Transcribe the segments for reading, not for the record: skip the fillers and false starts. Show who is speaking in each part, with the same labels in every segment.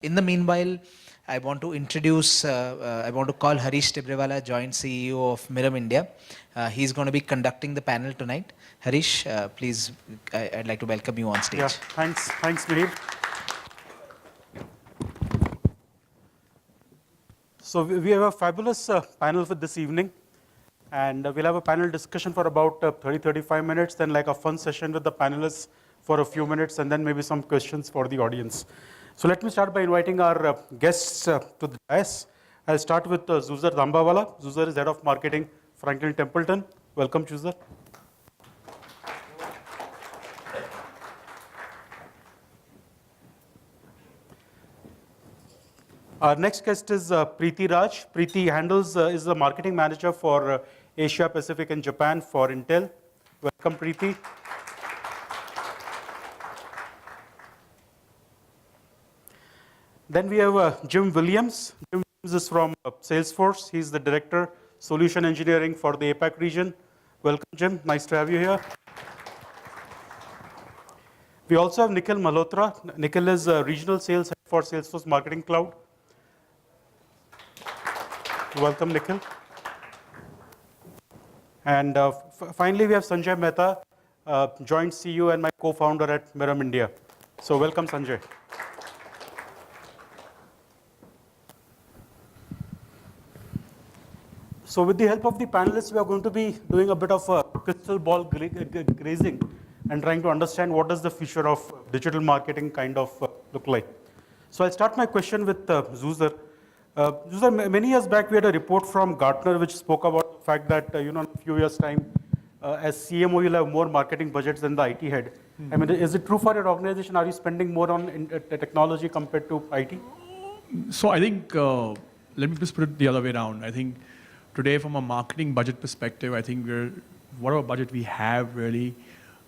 Speaker 1: In the meanwhile, I want to introduce, I want to call Hareesh Tibrewala, Joint CEO of Mirum India. He's going to be conducting the panel tonight. Hareesh, please, I'd like to welcome you on stage.
Speaker 2: Yeah, thanks, Mehir. So we have a fabulous panel for this evening, and we'll have a panel discussion for about 30-35 minutes, then like a fun session with the panelists for a few minutes, and then maybe some questions for the audience. So let me start by inviting our guests to the dais. I'll start with Juzer Tambawalla. Juzer is Head of Marketing, Franklin Templeton. Welcome, Juzer. Our next guest is Preethi Raj. Preethi is the marketing manager for Asia Pacific and Japan for Intel. Welcome, Preethi. Then we have Jim Williams. Jim Williams is from Salesforce. He's the Director, Solution Engineering for the APAC region. Welcome, Jim. Nice to have you here. We also have Nikhil Malhotra. Nikhil is Regional Sales Head for Salesforce Marketing Cloud. Welcome, Nikhil. And finally, we have Sanjay Mehta, Joint CEO and my co-founder at Mirum India. So welcome, Sanjay. So with the help of the panelists, we are going to be doing a bit of crystal ball grazing and trying to understand what does the future of digital marketing kind of look like. So I'll start my question with Juzer. Juzer, many years back, we had a report from Gartner which spoke about the fact that in a few years' time, as CMO, you'll have more marketing budgets than the IT head. I mean, is it true for your organization? Are you spending more on technology compared to IT?
Speaker 3: So I think, let me just put it the other way around. I think today, from a marketing budget perspective, I think whatever budget we have, really,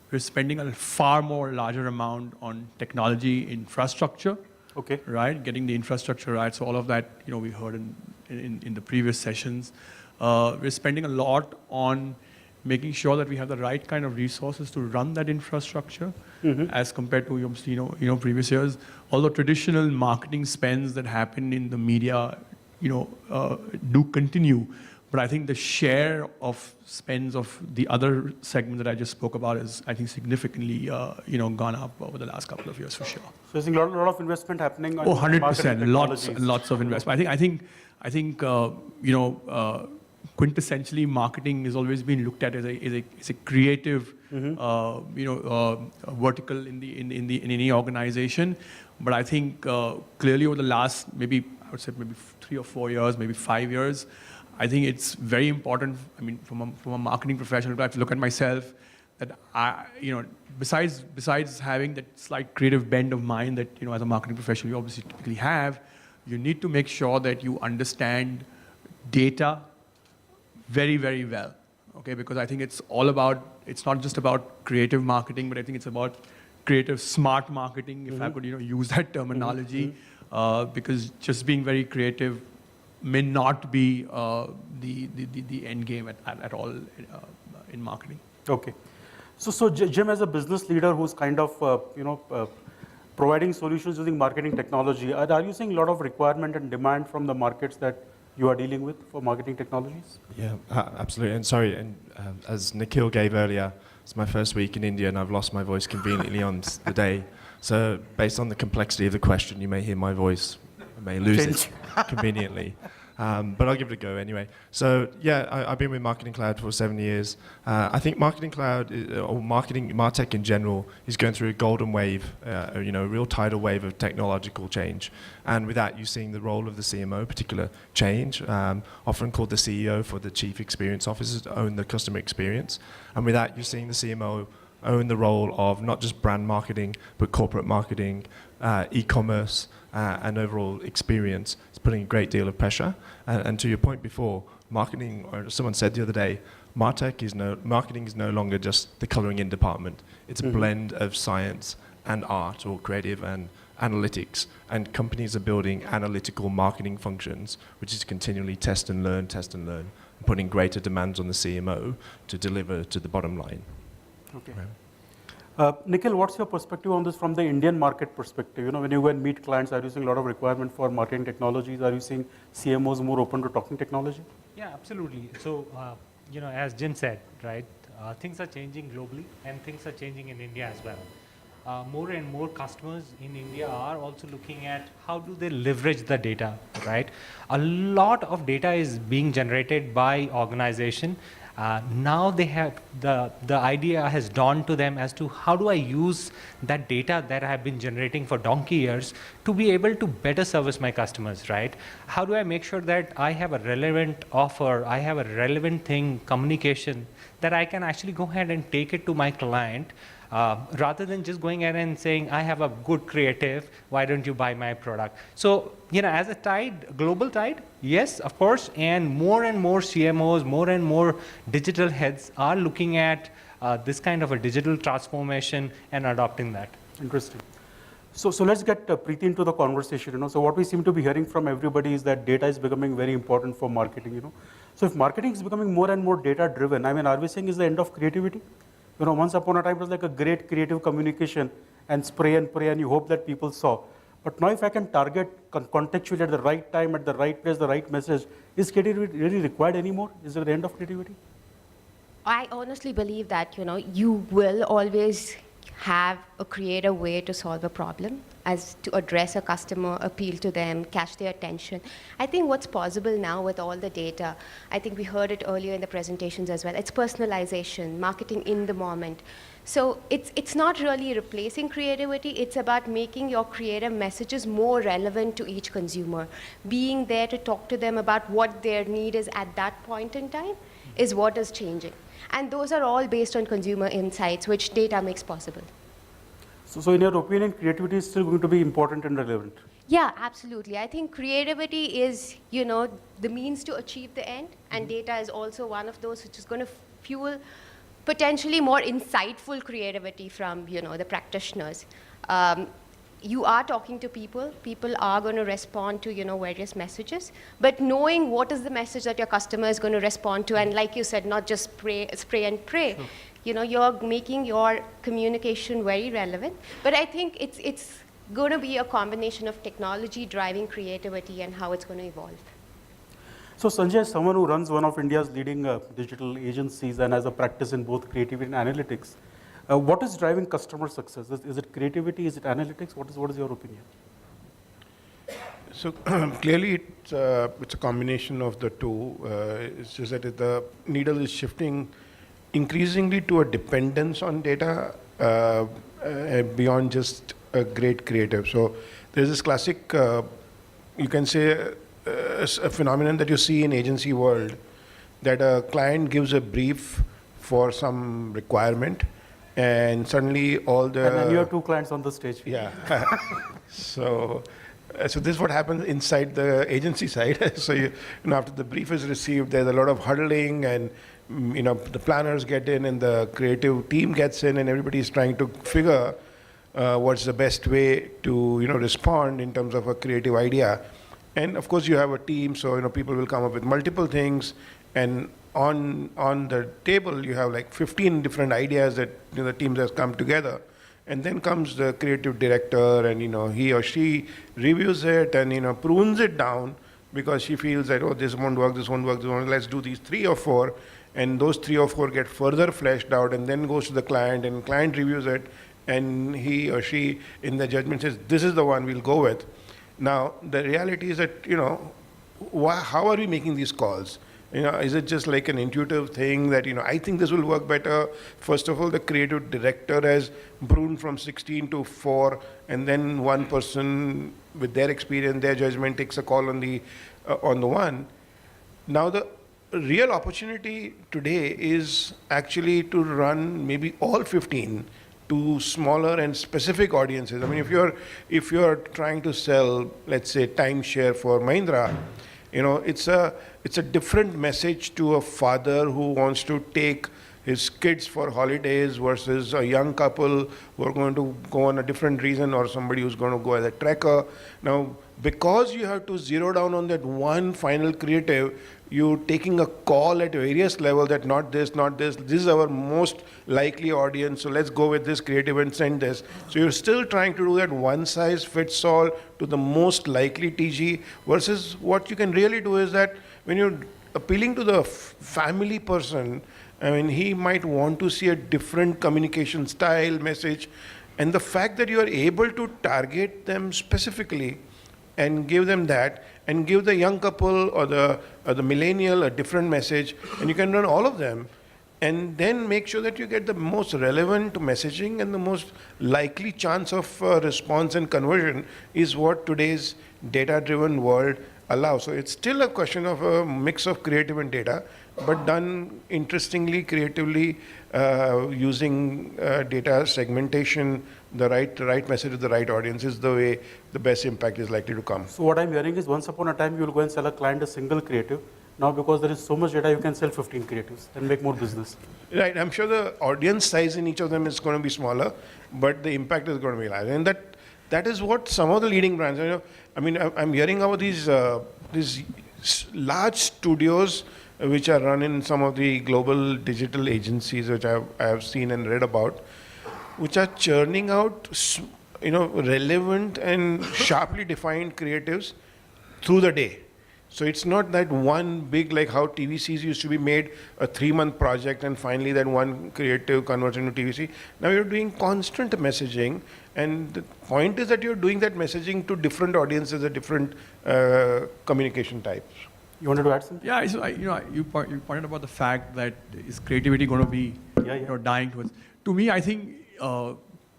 Speaker 3: we're spending a far more larger amount on technology infrastructure.
Speaker 2: Okay.
Speaker 3: Right, getting the infrastructure right. So all of that, we heard in the previous sessions. We're spending a lot on making sure that we have the right kind of resources to run that infrastructure, as compared to previous years. Although traditional marketing spends that happen in the media, do continue. But I think the share of spends of the other segment that I just spoke about is, I think, significantly, gone up over the last couple of years for sure.
Speaker 2: So there's a lot of investment happening. On
Speaker 3: 100%, lots of investment. I think, quintessentially, marketing has always been looked at as a creative, vertical in any organization. But I think clearly over the last maybe 3 or 4 years, maybe 5 years. I think it's very important. I mean, from a marketing professional, I have to look at myself that besides having that slight creative bend of mind that as a marketing professional you obviously typically have, you need to make sure that you understand data very, very well. Okay, because I think it's not just about creative marketing, but I think it's about creative smart marketing, if I could use that terminology, because just being very creative may not be the end game at all in marketing.
Speaker 2: Okay. So Jim, as a business leader who's kind of providing solutions using marketing technology, are you seeing a lot of requirement and demand from the markets that you are dealing with for marketing technologies?
Speaker 4: Yeah, absolutely. And sorry, as Nikhil gave earlier, it's my first week in India and I've lost my voice conveniently on the day. So based on the complexity of the question, you may hear my voice. I may lose it conveniently. But I'll give it a go anyway. So yeah, I've been with Marketing Cloud for 7 years. I think Marketing Cloud, or MarTech in general, is going through a golden wave, a real tidal wave of technological change. And with that, you're seeing the role of the CMO, particular change, often called the CEO for the Chief Experience Officer to own the customer experience. And with that, you're seeing the CMO own the role of not just brand marketing, but corporate marketing, e-commerce, and overall experience. It's putting a great deal of pressure. And to your point before, marketing, or someone said the other day, marketing is no longer just the coloring in department. It's a blend of science and art, or creative and analytics. And companies are building analytical marketing functions, which is continually test and learn, and putting greater demands on the CMO to deliver to the bottom line.
Speaker 2: Okay. Nikhil, what's your perspective on this from the Indian market perspective? You know, when you go and meet clients, are you seeing a lot of requirement for marketing technologies? Are you seeing CMOs more open to talking technology?
Speaker 5: Yeah, absolutely. So, you know, as Jim said, right, things are changing globally and things are changing in India as well. More and more customers in India are also looking at how do they leverage the data, right? A lot of data is being generated by organization. Now they have the idea has dawned to them as to how do I use that data that I have been generating for donkey years to be able to better service my customers, right? How do I make sure that I have a relevant offer, I have a relevant thing, communication, that I can actually go ahead and take it to my client rather than just going ahead and saying, I have a good creative, why don't you buy my product? So, you know, as a tide, global tide, yes, of course, and more CMOs, more and more digital heads are looking at this kind of a digital transformation and adopting that.
Speaker 2: Interesting. So let's get Preethi into the conversation. You know, so what we seem to be hearing from everybody is that data is becoming very important for marketing. You know, so if marketing is becoming more and more data driven, I mean, are we saying is the end of creativity? You know, once upon a time it was like a great creative communication and spray and pray and you hope that people saw. But now if I can target contextually at the right time, at the right place, the right message, is creativity really required anymore? Is it the end of creativity?
Speaker 6: I honestly believe that, you know, you will always have a creative way to solve a problem, as to address a customer, appeal to them, catch their attention. I think what's possible now with all the data, I think we heard it earlier in the presentations as well, it's personalization, marketing in the moment. So it's not really replacing creativity, it's about making your creative messages more relevant to each consumer. Being there to talk to them about what their need is at that point in time is what is changing. And those are all based on consumer insights, which data makes possible.
Speaker 2: So in your opinion, creativity is still going to be important and relevant?
Speaker 6: Yeah, absolutely. I think creativity is, you know, the means to achieve the end, and data is also one of those which is going to fuel potentially more insightful creativity from, you know, the practitioners. You are talking to people, people are going to respond to, you know, various messages, but knowing what is the message that your customer is going to respond to, and like you said, not just spray and pray. Sure. You know, you're making your communication very relevant, but I think it's going to be a combination of technology driving creativity and how it's going to evolve.
Speaker 2: So Sanjay, as someone who runs one of India's leading digital agencies and has a practice in both creativity and analytics, what is driving customer success? Is it creativity? Is it analytics? What is your opinion?
Speaker 7: So clearly, it's a combination of the two. It's just that the needle is shifting increasingly to a dependence on data beyond just a great creative. So there's this classic, you can say, a phenomenon that you see in agency world, that a client gives a brief for some requirement, and suddenly all the...
Speaker 2: And then you have two clients on the stage.
Speaker 7: Yeah. So this is what happens inside the agency side. So you know, after the brief is received, there's a lot of huddling, and you know, the planners get in and the creative team gets in, and everybody's trying to figure what's the best way to, you know, respond in terms of a creative idea. And of course you have a team, so you know, people will come up with multiple things, and on the table you have like 15 different ideas that, you know, the teams has come together. And then comes the creative director, and you know, he or she reviews it and, you know, prunes it down because she feels that, oh, this won't work, this won't work, this won't, let's do these 3 or 4, and those 3 or 4 get further fleshed out, and then goes to the client, and client reviews it, and he or she in the judgment says, this is the one we'll go with. Now the reality is that, you know, how are we making these calls? You know, is it just like an intuitive thing that, you know, I think this will work better? First of all, the creative director has pruned from 16 to 4, and then one person with their experience, their judgment takes a call on the one. Now the real opportunity today is actually to run maybe all 15 to smaller and specific audiences. I mean, if you're trying to sell, let's say, timeshare for Mahindra, you know, it's a different message to a father who wants to take his kids for holidays versus a young couple who are going to go on a different reason, or somebody who's going to go as a trekker. Now, because you have to zero down on that one final creative, you're taking a call at various levels that not this, this is our most likely audience, so let's go with this creative and send this. So you're still trying to do that one size fits all to the most likely TG, versus what you can really do is that when you're appealing to the family person, I mean, he might want to see a different communication style, message, and the fact that you are able to target them specifically and give them that, and give the young couple or the millennial a different message, and you can run all of them, and then make sure that you get the most relevant messaging and the most likely chance of response and conversion is what today's data-driven world allows. So it's still a question of a mix of creative and data, but done interestingly, creatively, using data segmentation, the right message to the right audience is the way the best impact is likely to come.
Speaker 2: So what I'm hearing is once upon a time you will go and sell a client a single creative. Now because there is so much data, you can sell 15 creatives and make more business.
Speaker 7: Right, I'm sure the audience size in each of them is going to be smaller, but the impact is going to be larger. And that is what some of the leading brands, I mean, I'm hearing about these large studios which are run in some of the global digital agencies, which I have seen and read about, which are churning out, relevant and sharply defined creatives through the day. So it's not that one big, like how TVCs used to be made, a 3-month project, and finally that one creative converts into TVC. Now you're doing constant messaging, and the point is that you're doing that messaging to different audiences at different communication types.
Speaker 2: You wanted to add something?
Speaker 3: Yeah, so you pointed about the fact that is creativity going to be dying towards. To me, I think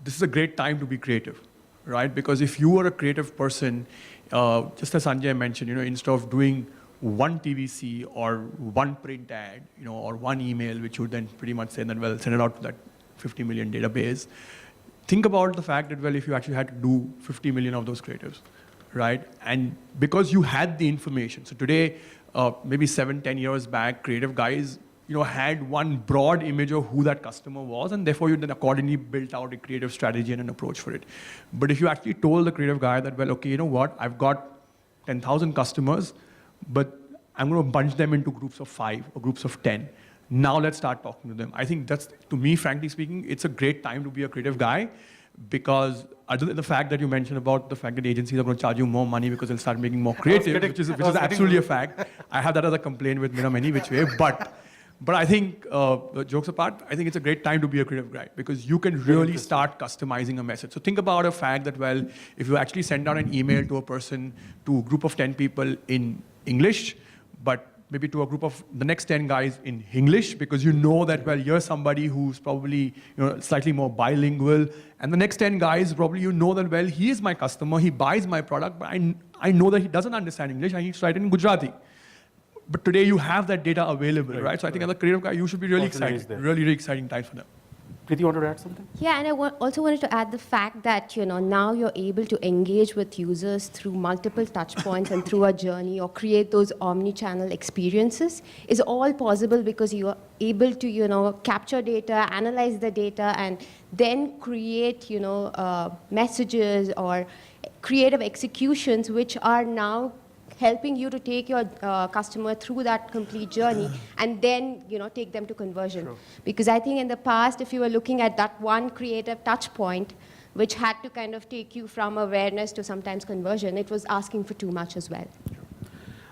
Speaker 3: this is a great time to be creative, right? Because if you are a creative person, just as Sanjay mentioned, instead of doing one TVC or one print ad, or one email, which would then pretty much say that, well, send it out to that 50 million database. Think about the fact that, well, if you actually had to do 50 million of those creatives, right? And because you had the information, so today, maybe 7-10 years back, creative guys, had one broad image of who that customer was, and therefore you then accordingly built out a creative strategy and an approach for it. But if you actually told the creative guy that, well, okay, you know what, I've got 10,000 customers, but I'm going to bunch them into groups of 5 or groups of 10. Now let's start talking to them. I think that's, to me, frankly speaking, it's a great time to be a creative guy, because other than the fact that you mentioned about the fact that agencies are going to charge you more money because they'll start making more creative, which is absolutely a fact. I have that as a complaint with Mirum any which way, but I think, jokes apart, I think it's a great time to be a creative guy, because you can really start customizing a message. So think about a fact that, well, if you actually send out an email to a person, to a group of 10 people in English, but maybe to a group of the next 10 guys in English, because you know that, well, you're somebody who's probably slightly more bilingual, and the next 10 guys probably that, well, he is my customer, he buys my product, but I know that he doesn't understand English, I need to write it in Gujarati. But today you have that data available, right? So I think as a creative guy, you should be really excited. Really, really exciting time for them.
Speaker 2: Preethi, you wanted to add something?
Speaker 6: Yeah, and I also wanted to add the fact that now you're able to engage with users through multiple touch points and through a journey, or create those omni-channel experiences, is all possible because you are able to capture data, analyze the data, and then create messages or creative executions which are now helping you to take your customer through that complete journey and then take them to conversion. Sure. Because I think in the past, if you were looking at that one creative touch point, which had to kind of take you from awareness to sometimes conversion, it was asking for too much as well.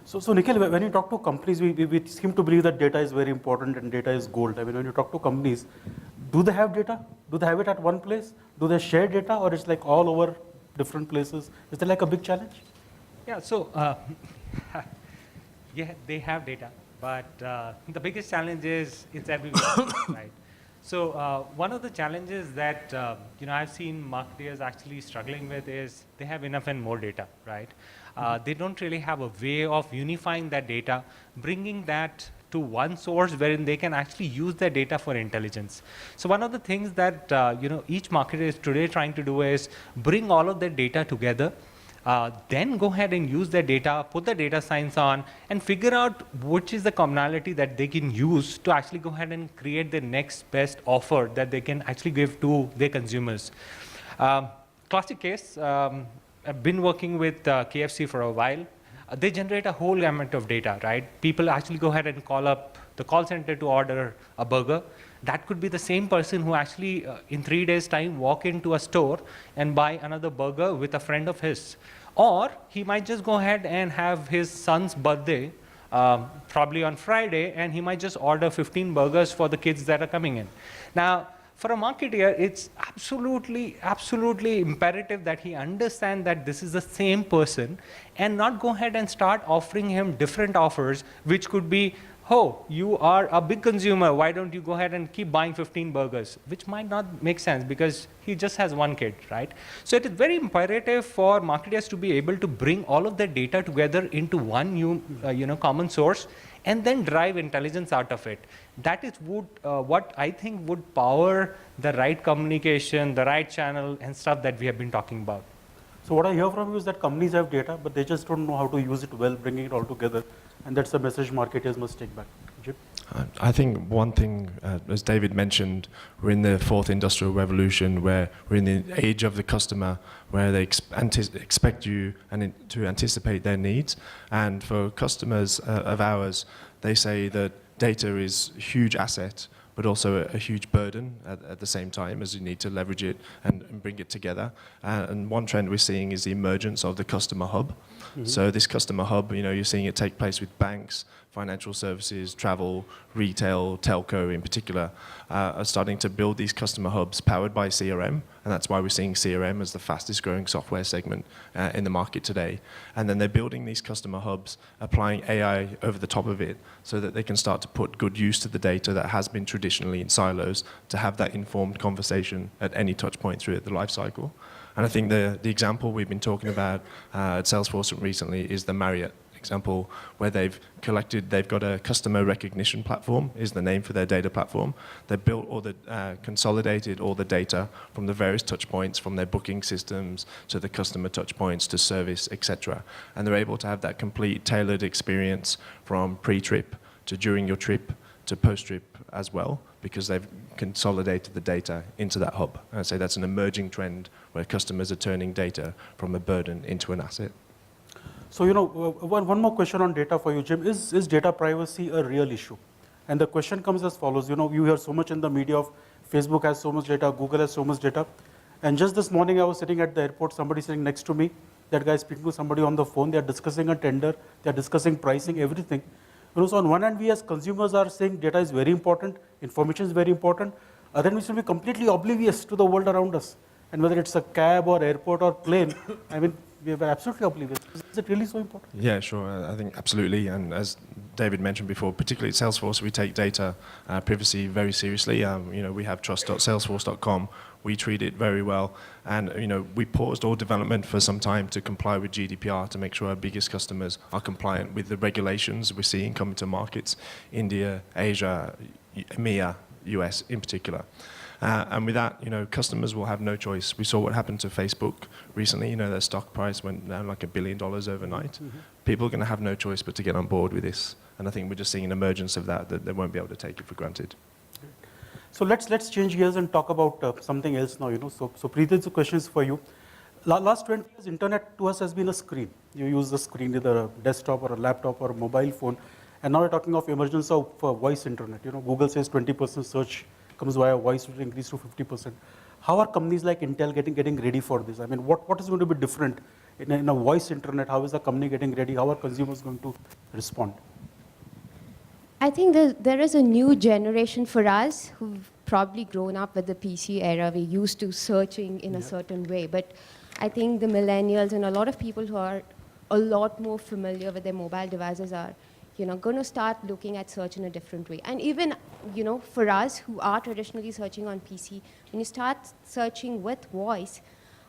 Speaker 2: So Nikhil, when you talk to companies, we seem to believe that data is very important and data is gold. I mean, when you talk to companies, do they have data? Do they have it at one place? Do they share data, or it's like all over different places? Is there like a big challenge?
Speaker 5: Yeah, so yeah, they have data, but the biggest challenge is it's everywhere, right? So one of the challenges that I've seen marketers actually struggling with is they have enough and more data, right? They don't really have a way of unifying that data, bringing that to one source wherein they can actually use their data for intelligence. So one of the things that each marketer is today trying to do is bring all of their data together, then go ahead and use their data, put the data science on, and figure out which is the commonality that they can use to actually go ahead and create the next best offer that they can actually give to their consumers. Classic case, I've been working with KFC for a while. They generate a whole gamut of data, right? People actually go ahead and call up the call center to order a burger. That could be the same person who actually, in 3 days' time, walk into a store and buy another burger with a friend of his. Or he might just go ahead and have his son's birthday, probably on Friday, and he might just order 15 burgers for the kids that are coming in. Now, for a marketer, it's absolutely imperative that he understand that this is the same person and not go ahead and start offering him different offers, which could be, oh, you are a big consumer, why don't you go ahead and keep buying 15 burgers, which might not make sense because he just has one kid, right? So it is very imperative for marketers to be able to bring all of their data together into one new, common source and then drive intelligence out of it. That is what I think would power the right communication, the right channel and stuff that we have been talking about.
Speaker 2: So what I hear from you is that companies have data, but they just don't know how to use it well, bringing it all together. And that's the message marketers must take back. Jim?
Speaker 4: I think one thing, as David mentioned, we're in the fourth industrial revolution, where we're in the age of the customer, where they expect you to anticipate their needs. And for customers of ours, they say that data is a huge asset, but also a huge burden at the same time, as you need to leverage it and bring it together. And one trend we're seeing is the emergence of the customer hub. Mm-hmm. So this customer hub, you're seeing it take place with banks, financial services, travel, retail, telco in particular, are starting to build these customer hubs powered by CRM, and that's why we're seeing CRM as the fastest growing software segment in the market today. And then they're building these customer hubs, applying AI over the top of it, so that they can start to put good use to the data that has been traditionally in silos to have that informed conversation at any touch point through the life cycle. And I think the example we've been talking about at Salesforce recently is the Marriott example, where they've got a customer recognition platform, is the name for their data platform. They built consolidated all the data from the various touch points, from their booking systems to the customer touch points to service, etc. And they're able to have that complete tailored experience from pre-trip to during your trip to post-trip as well, because they've consolidated the data into that hub. And I'd say that's an emerging trend where customers are turning data from a burden into an asset.
Speaker 2: So, one more question on data for you, Jim. Is data privacy a real issue? And the question comes as follows. You hear so much in the media of Facebook has so much data, Google has so much data. And just this morning, I was sitting at the airport, somebody sitting next to me, that guy is speaking to somebody on the phone, they're discussing a tender, they're discussing pricing, everything. So on one hand, we as consumers are saying data is very important, information is very important. Then we should be completely oblivious to the world around us. And whether it's a cab or airport or plane, we are absolutely oblivious. Is it really so important?
Speaker 4: Yeah, sure. I think absolutely. And as David mentioned before, particularly at Salesforce, we take data privacy very seriously. We have trust.salesforce.com. We treat it very well. And we paused all development for some time to comply with GDPR to make sure our biggest customers are compliant with the regulations we're seeing coming to markets, India, Asia, EMEA, US in particular. And with that, customers will have no choice. We saw what happened to Facebook recently. Their stock price went down like $1 billion overnight. Mm-hmm. People are going to have no choice but to get on board with this. And I think we're just seeing an emergence of that they won't be able to take it for granted.
Speaker 2: So let's change gears and talk about something else now. So Preethi, the question is for you. Last 20 years, internet to us has been a screen. You use the screen, either a desktop or a laptop or a mobile phone. And now we're talking of emergence of voice internet. Google says 20% search comes via voice, will increase to 50%. How are companies like Intel getting ready for this? What is going to be different in a voice internet? How is the company getting ready? How are consumers going to respond?
Speaker 6: I think there is a new generation for us who've probably grown up with the PC era. We're used to searching in a certain way. But I think the millennials and a lot of people who are a lot more familiar with their mobile devices are going to start looking at search in a different way. And even, for us who are traditionally searching on PC, when you start searching with voice,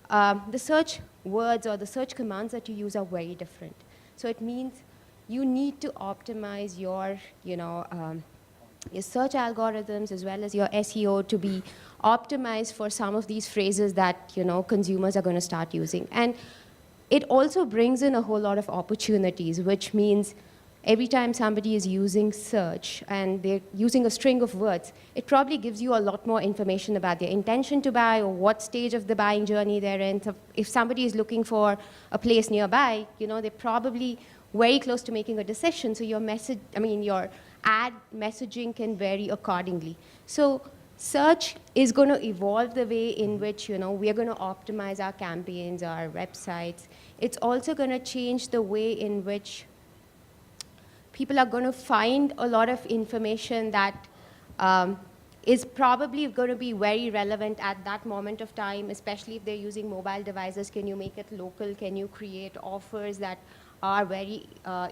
Speaker 6: the search words or the search commands that you use are very different. So it means you need to optimize your, your search algorithms as well as your SEO to be optimized for some of these phrases that, consumers are going to start using. And it also brings in a whole lot of opportunities, which means every time somebody is using search and they're using a string of words, it probably gives you a lot more information about their intention to buy or what stage of the buying journey they're in. So if somebody is looking for a place nearby, they're probably very close to making a decision. So your your ad messaging can vary accordingly. So search is going to evolve the way in which, we are going to optimize our campaigns, our websites. It's also going to change the way in which people are going to find a lot of information that is probably going to be very relevant at that moment of time, especially if they're using mobile devices. Can you make it local? Can you create offers that are very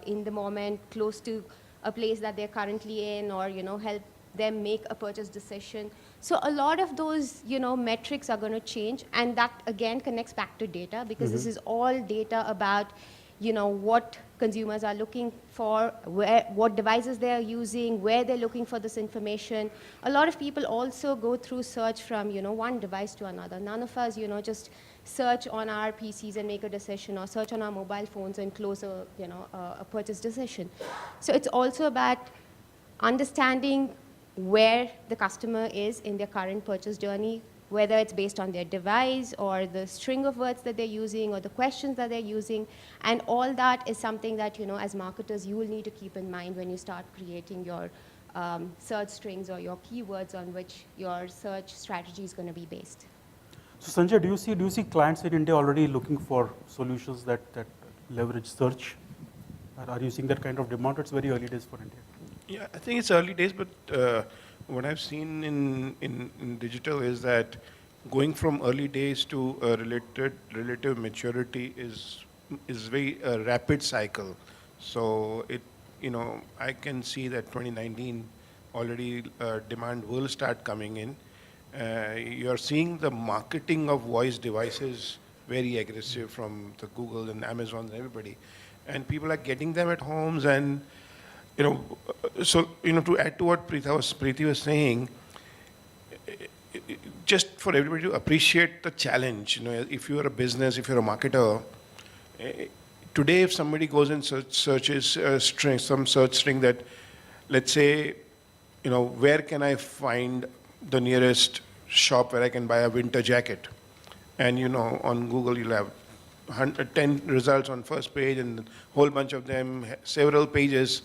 Speaker 6: in the moment, close to a place that they're currently in, or help them make a purchase decision? So a lot of those metrics are going to change, and that again connects back to data, because this is all data about what consumers are looking for, what devices they are using, where they're looking for this information. A lot of people also go through search from one device to another. None of us just search on our PCs and make a decision, or search on our mobile phones and close a purchase decision. So it's also about understanding where the customer is in their current purchase journey, whether it's based on their device or the string of words that they're using or the questions that they're using. And all that is something that, as marketers, you will need to keep in mind when you start creating your search strings or your keywords on which your search strategy is going to be based.
Speaker 2: So Sanjay, do you see clients in India already looking for solutions that leverage search? Are you seeing that kind of demand? It's very early days for India.
Speaker 7: Yeah, I think it's early days, but what I've seen in digital is that going from early days to a relative maturity is very rapid cycle. So I can see that 2019 already demand will start coming in. You're seeing the marketing of voice devices very aggressive from the Google and Amazon and everybody, and people are getting them at homes. And so to add to what Preethi was saying, just for everybody to appreciate the challenge. If you're a business, if you're a marketer, today if somebody goes and searches a string, some search string that, let's say, where can I find the nearest shop where I can buy a winter jacket? And on Google you'll have 10 results on first page and a whole bunch of them, several pages.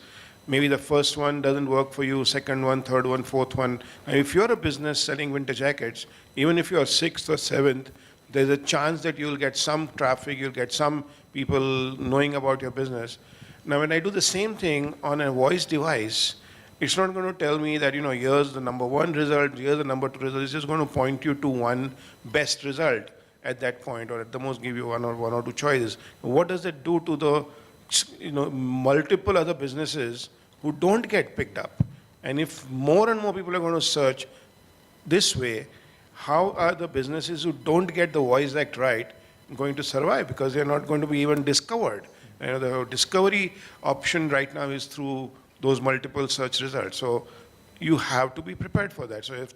Speaker 7: Maybe the first one doesn't work for you, second one, third one, fourth one. Now, if you're a business selling winter jackets, even if you're sixth or seventh, there's a chance that you'll get some traffic, you'll get some people knowing about your business. Now, when I do the same thing on a voice device, it's not going to tell me that, here's the number one result, here's the number two result. It's just going to point you to one best result at that point, or at the most give you one or two choices. What does it do to the multiple other businesses who don't get picked up? And if more and more people are going to search this way, how are the businesses who don't get the voice act right going to survive? Because they're not going to be even discovered. The discovery option right now is through those multiple search results. So you have to be prepared for that. So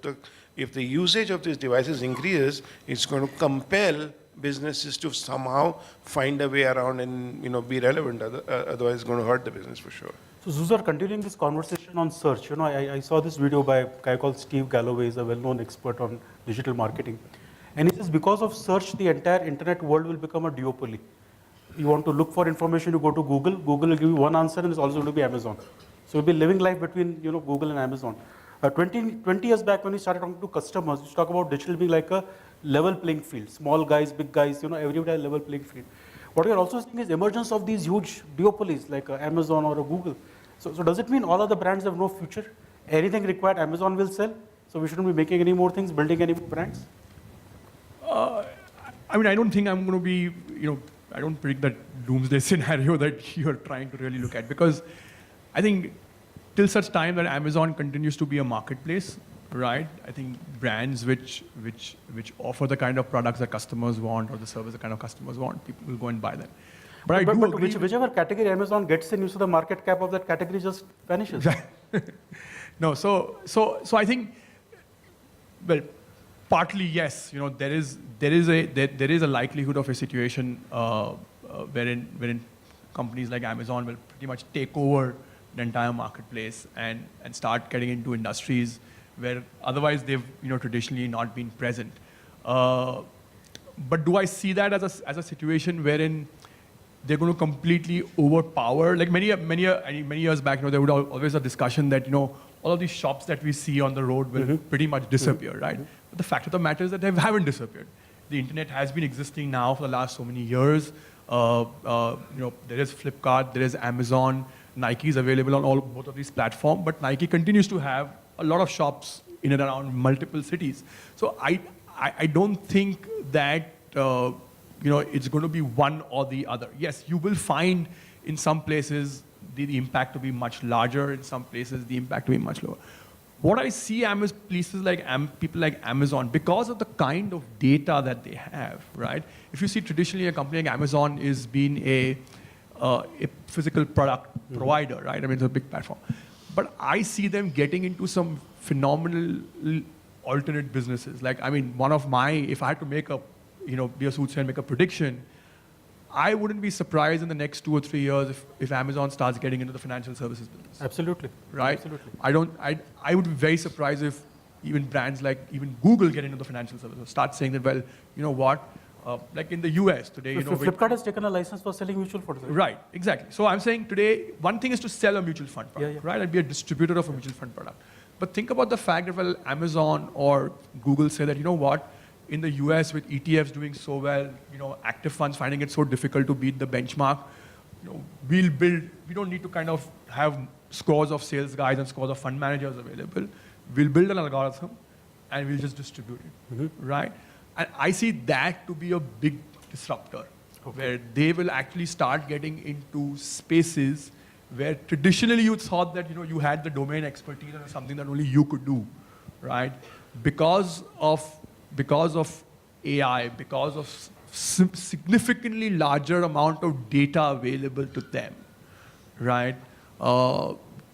Speaker 7: if the usage of these devices increases, it's going to compel businesses to somehow find a way around and be relevant. Otherwise, it's going to hurt the business for sure.
Speaker 2: So Juzer, continuing this conversation on search, I saw this video by a guy called Steve Galloway. He's a well-known expert on digital marketing. And he says because of search, the entire internet world will become a duopoly. You want to look for information, you go to Google. Google will give you one answer, and it's also going to be Amazon. So you'll be living life between Google and Amazon. 20 years back when we started talking to customers, we talk about digital being like a level playing field. Small guys, big guys, everybody has a level playing field. What we are also seeing is emergence of these huge duopolies like Amazon or a Google. So does it mean all other brands have no future? Anything required, Amazon will sell? So we shouldn't be making any more things, building any more brands?
Speaker 3: I don't think I'm going to be, I don't predict that doomsday scenario that you're trying to really look at, because I think till such time that Amazon continues to be a marketplace, right? I think brands which offer the kind of products that customers want, or the service the kind of customers want, people will go and buy them. But I do agree.
Speaker 2: Whichever category Amazon gets in, so the market cap of that category just vanishes.
Speaker 3: No, so I think, well, partly yes. There is a likelihood of a situation wherein companies like Amazon will pretty much take over the entire marketplace and start getting into industries where otherwise they've traditionally not been present. But do I see that as a situation wherein they're going to completely overpower? Like many years back, there would always a discussion that all of these shops that we see on the road will pretty much disappear, right? But the fact of the matter is that they haven't disappeared. The internet has been existing now for the last so many years. There is Flipkart, there is Amazon, Nike is available on both of these platforms, but Nike continues to have a lot of shops in and around multiple cities. So I don't think that it's going to be one or the other. Yes, you will find in some places the impact to be much larger, in some places the impact to be much lower. What I see places like people like Amazon, because of the kind of data that they have, right? If you see traditionally a company like Amazon is being a physical product provider, right? I mean, it's a big platform. But I see them getting into some phenomenal alternate businesses. Like, I mean, if I had to make be a soothsayer and make a prediction, I wouldn't be surprised in the next 2 or 3 years if Amazon starts getting into the financial services business.
Speaker 2: Absolutely.
Speaker 3: Right?
Speaker 2: Absolutely.
Speaker 3: I would be very surprised if even brands like even Google get into the financial services, start saying that, well, you know what, like in the US today,
Speaker 2: Flipkart has taken a license for selling mutual funds.
Speaker 3: Right, exactly. So I'm saying today, one thing is to sell a mutual fund product, right? And be a distributor of a mutual fund product. But think about the fact that, well, Amazon or Google say that, you know what, in the US with ETFs doing so well, active funds finding it so difficult to beat the benchmark, we don't need to kind of have scores of sales guys and scores of fund managers available. We'll build an algorithm and we'll just distribute it, right? And I see that to be a big disruptor, where they will actually start getting into spaces where traditionally you thought that you had the domain expertise and something that only you could do, right? Because of AI, because of significantly larger amount of data available to them, right?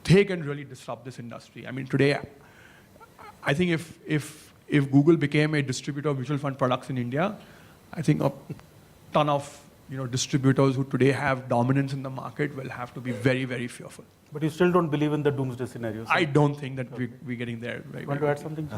Speaker 3: They can really disrupt this industry. I mean, today, I think if Google became a distributor of mutual fund products in India, I think a ton of distributors who today have dominance in the market will have to be very, very fearful.
Speaker 2: But you still don't believe in the doomsday scenario?
Speaker 3: I don't think that we're getting there. Right,
Speaker 2: Want to add something?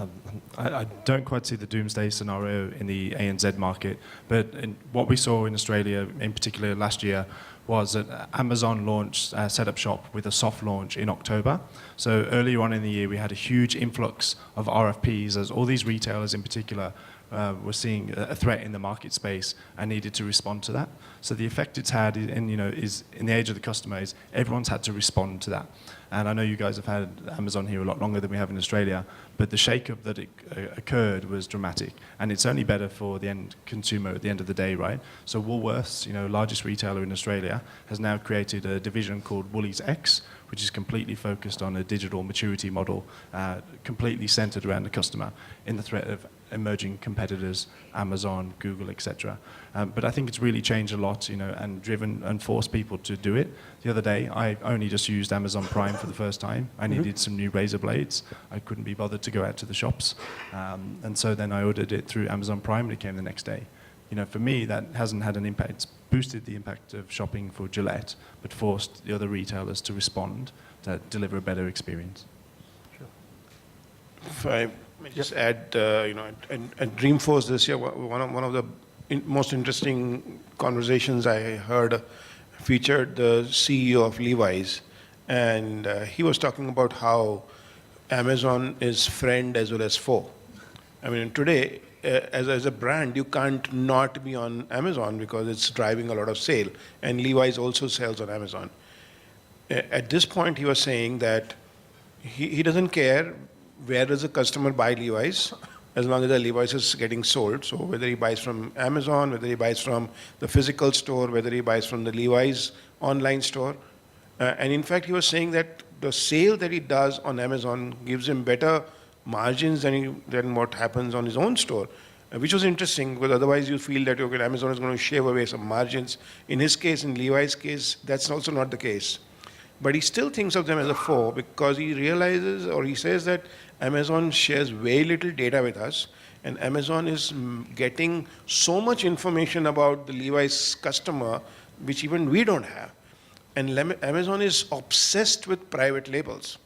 Speaker 4: I don't quite see the doomsday scenario in the ANZ market, but what we saw in Australia, in particular last year, was that Amazon launched set up shop with a soft launch in October. So earlier on in the year, we had a huge influx of RFPs as all these retailers in particular were seeing a threat in the market space and needed to respond to that. So the effect it's had is in the age of the customer is everyone's had to respond to that. And I know you guys have had Amazon here a lot longer than we have in Australia, but the shake-up that occurred was dramatic. And it's only better for the end consumer at the end of the day, right? So Woolworths, largest retailer in Australia, has now created a division called Woolies X, which is completely focused on a digital maturity model, completely centered around the customer in the threat of emerging competitors, Amazon, Google, etc. But I think it's really changed a lot, and driven and forced people to do it. The other day, I only just used Amazon Prime for the first time. I needed some new razor blades. I couldn't be bothered to go out to the shops. And so then I ordered it through Amazon Prime and it came the next day. For me, that hasn't had an impact. It's boosted the impact of shopping for Gillette, but forced the other retailers to respond to deliver a better experience.
Speaker 2: Sure.
Speaker 7: If I may just add, at Dreamforce this year, one of the most interesting conversations I heard featured the CEO of Levi's, and he was talking about how Amazon is friend as well as foe. I mean, today, as a brand, you can't not be on Amazon because it's driving a lot of sale, and Levi's also sells on Amazon. At this point, he was saying that he doesn't care where does the customer buy Levi's, as long as the Levi's is getting sold. So whether he buys from Amazon, whether he buys from the physical store, whether he buys from the Levi's online store. And in fact, he was saying that the sale that he does on Amazon gives him better margins than what happens on his own store, which was interesting, because otherwise you feel that okay, Amazon is going to shave away some margins. In his case, in Levi's case, that's also not the case. But he still thinks of them as a foe because he realizes, or he says that Amazon shares very little data with us, and Amazon is getting so much information about the Levi's customer which even we don't have. And Amazon is obsessed with private labels.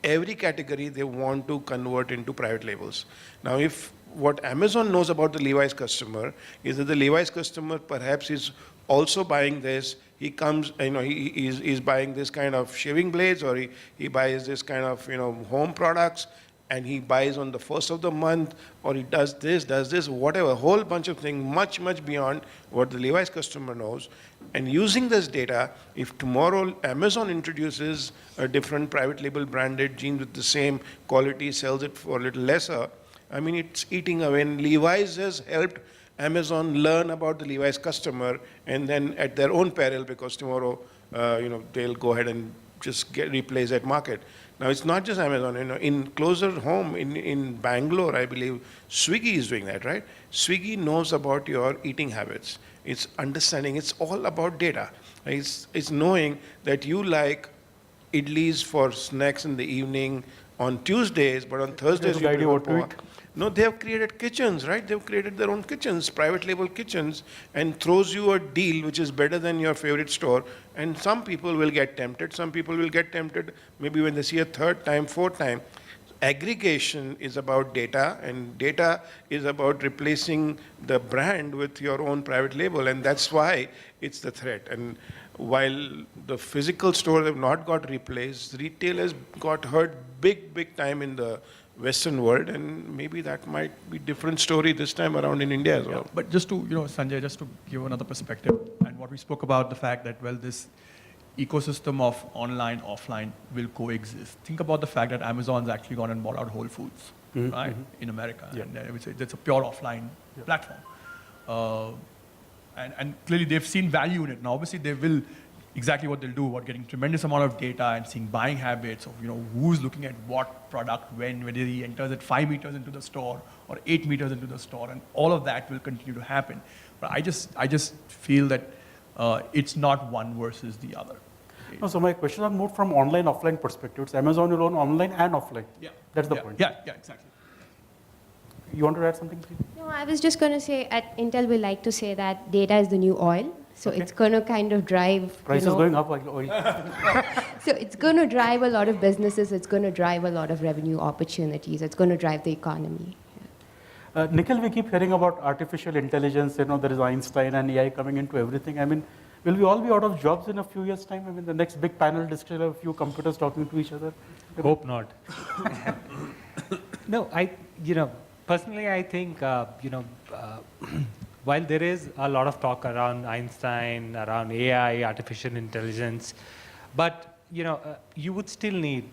Speaker 7: Every category they want to convert into private labels. Now, if what Amazon knows about the Levi's customer is that the Levi's customer perhaps is also buying this, he comes, he's buying this kind of shaving blades, or he buys this kind of, home products, and he buys on the first of the month, or he does this, whatever, a whole bunch of things, much, much beyond what the Levi's customer knows. And using this data, if tomorrow Amazon introduces a different private label branded jeans with the same quality, sells it for a little lesser, I mean, it's eating away. And Levi's has helped Amazon learn about the Levi's customer, and then at their own peril, because tomorrow, they'll go ahead and just replace that market. Now, it's not just Amazon. In closer home, in Bangalore, I believe, Swiggy is doing that, right? Swiggy knows about your eating habits. It's understanding. It's all about data. It's knowing that you like idlis for snacks in the evening on Tuesdays, but on Thursdays you prefer poha. No, they have created kitchens, right? They've created their own kitchens, private label kitchens, and throws you a deal which is better than your favorite store. And some people will get tempted. Some people will get tempted maybe when they see a third time, fourth time. Aggregation is about data, and data is about replacing the brand with your own private label, and that's why it's the threat. And while the physical stores have not got replaced, retail has got hurt big time in the Western world, and maybe that might be different story this time around in India as well.
Speaker 3: But just to, Sanjay, just to give another perspective, and what we spoke about, the fact that, well, this ecosystem of online, offline will coexist. Think about the fact that Amazon's actually gone and bought out Whole Foods, right, in America. Yeah. And it's a pure offline platform. And clearly they've seen value in it. Now, obviously, they will exactly what they'll do about getting tremendous amount of data and seeing buying habits of who's looking at what product when, whether he enters it 5 meters into the store or 8 meters into the store, and all of that will continue to happen. But I just feel that it's not one versus the other.
Speaker 2: No, so my questions are more from online offline perspective. It's Amazon will own online and offline.
Speaker 3: Yeah,
Speaker 2: that's the point.
Speaker 3: Yeah, exactly.
Speaker 2: You want to add something, Preethi?
Speaker 6: No, I was just going to say at Intel we like to say that data is the new oil. So it's going to kind of drive...
Speaker 2: Prices going up like oil.
Speaker 6: So it's going to drive a lot of businesses. It's going to drive a lot of revenue opportunities. It's going to drive the economy.
Speaker 2: Nikhil, we keep hearing about artificial intelligence. There is Einstein and AI coming into everything. I mean, will we all be out of jobs in a few years' time? I mean, the next big panel discussion of a few computers talking to each other.
Speaker 5: Hope not. No, personally, I think, while there is a lot of talk around Einstein, around AI, artificial intelligence, but you would still need,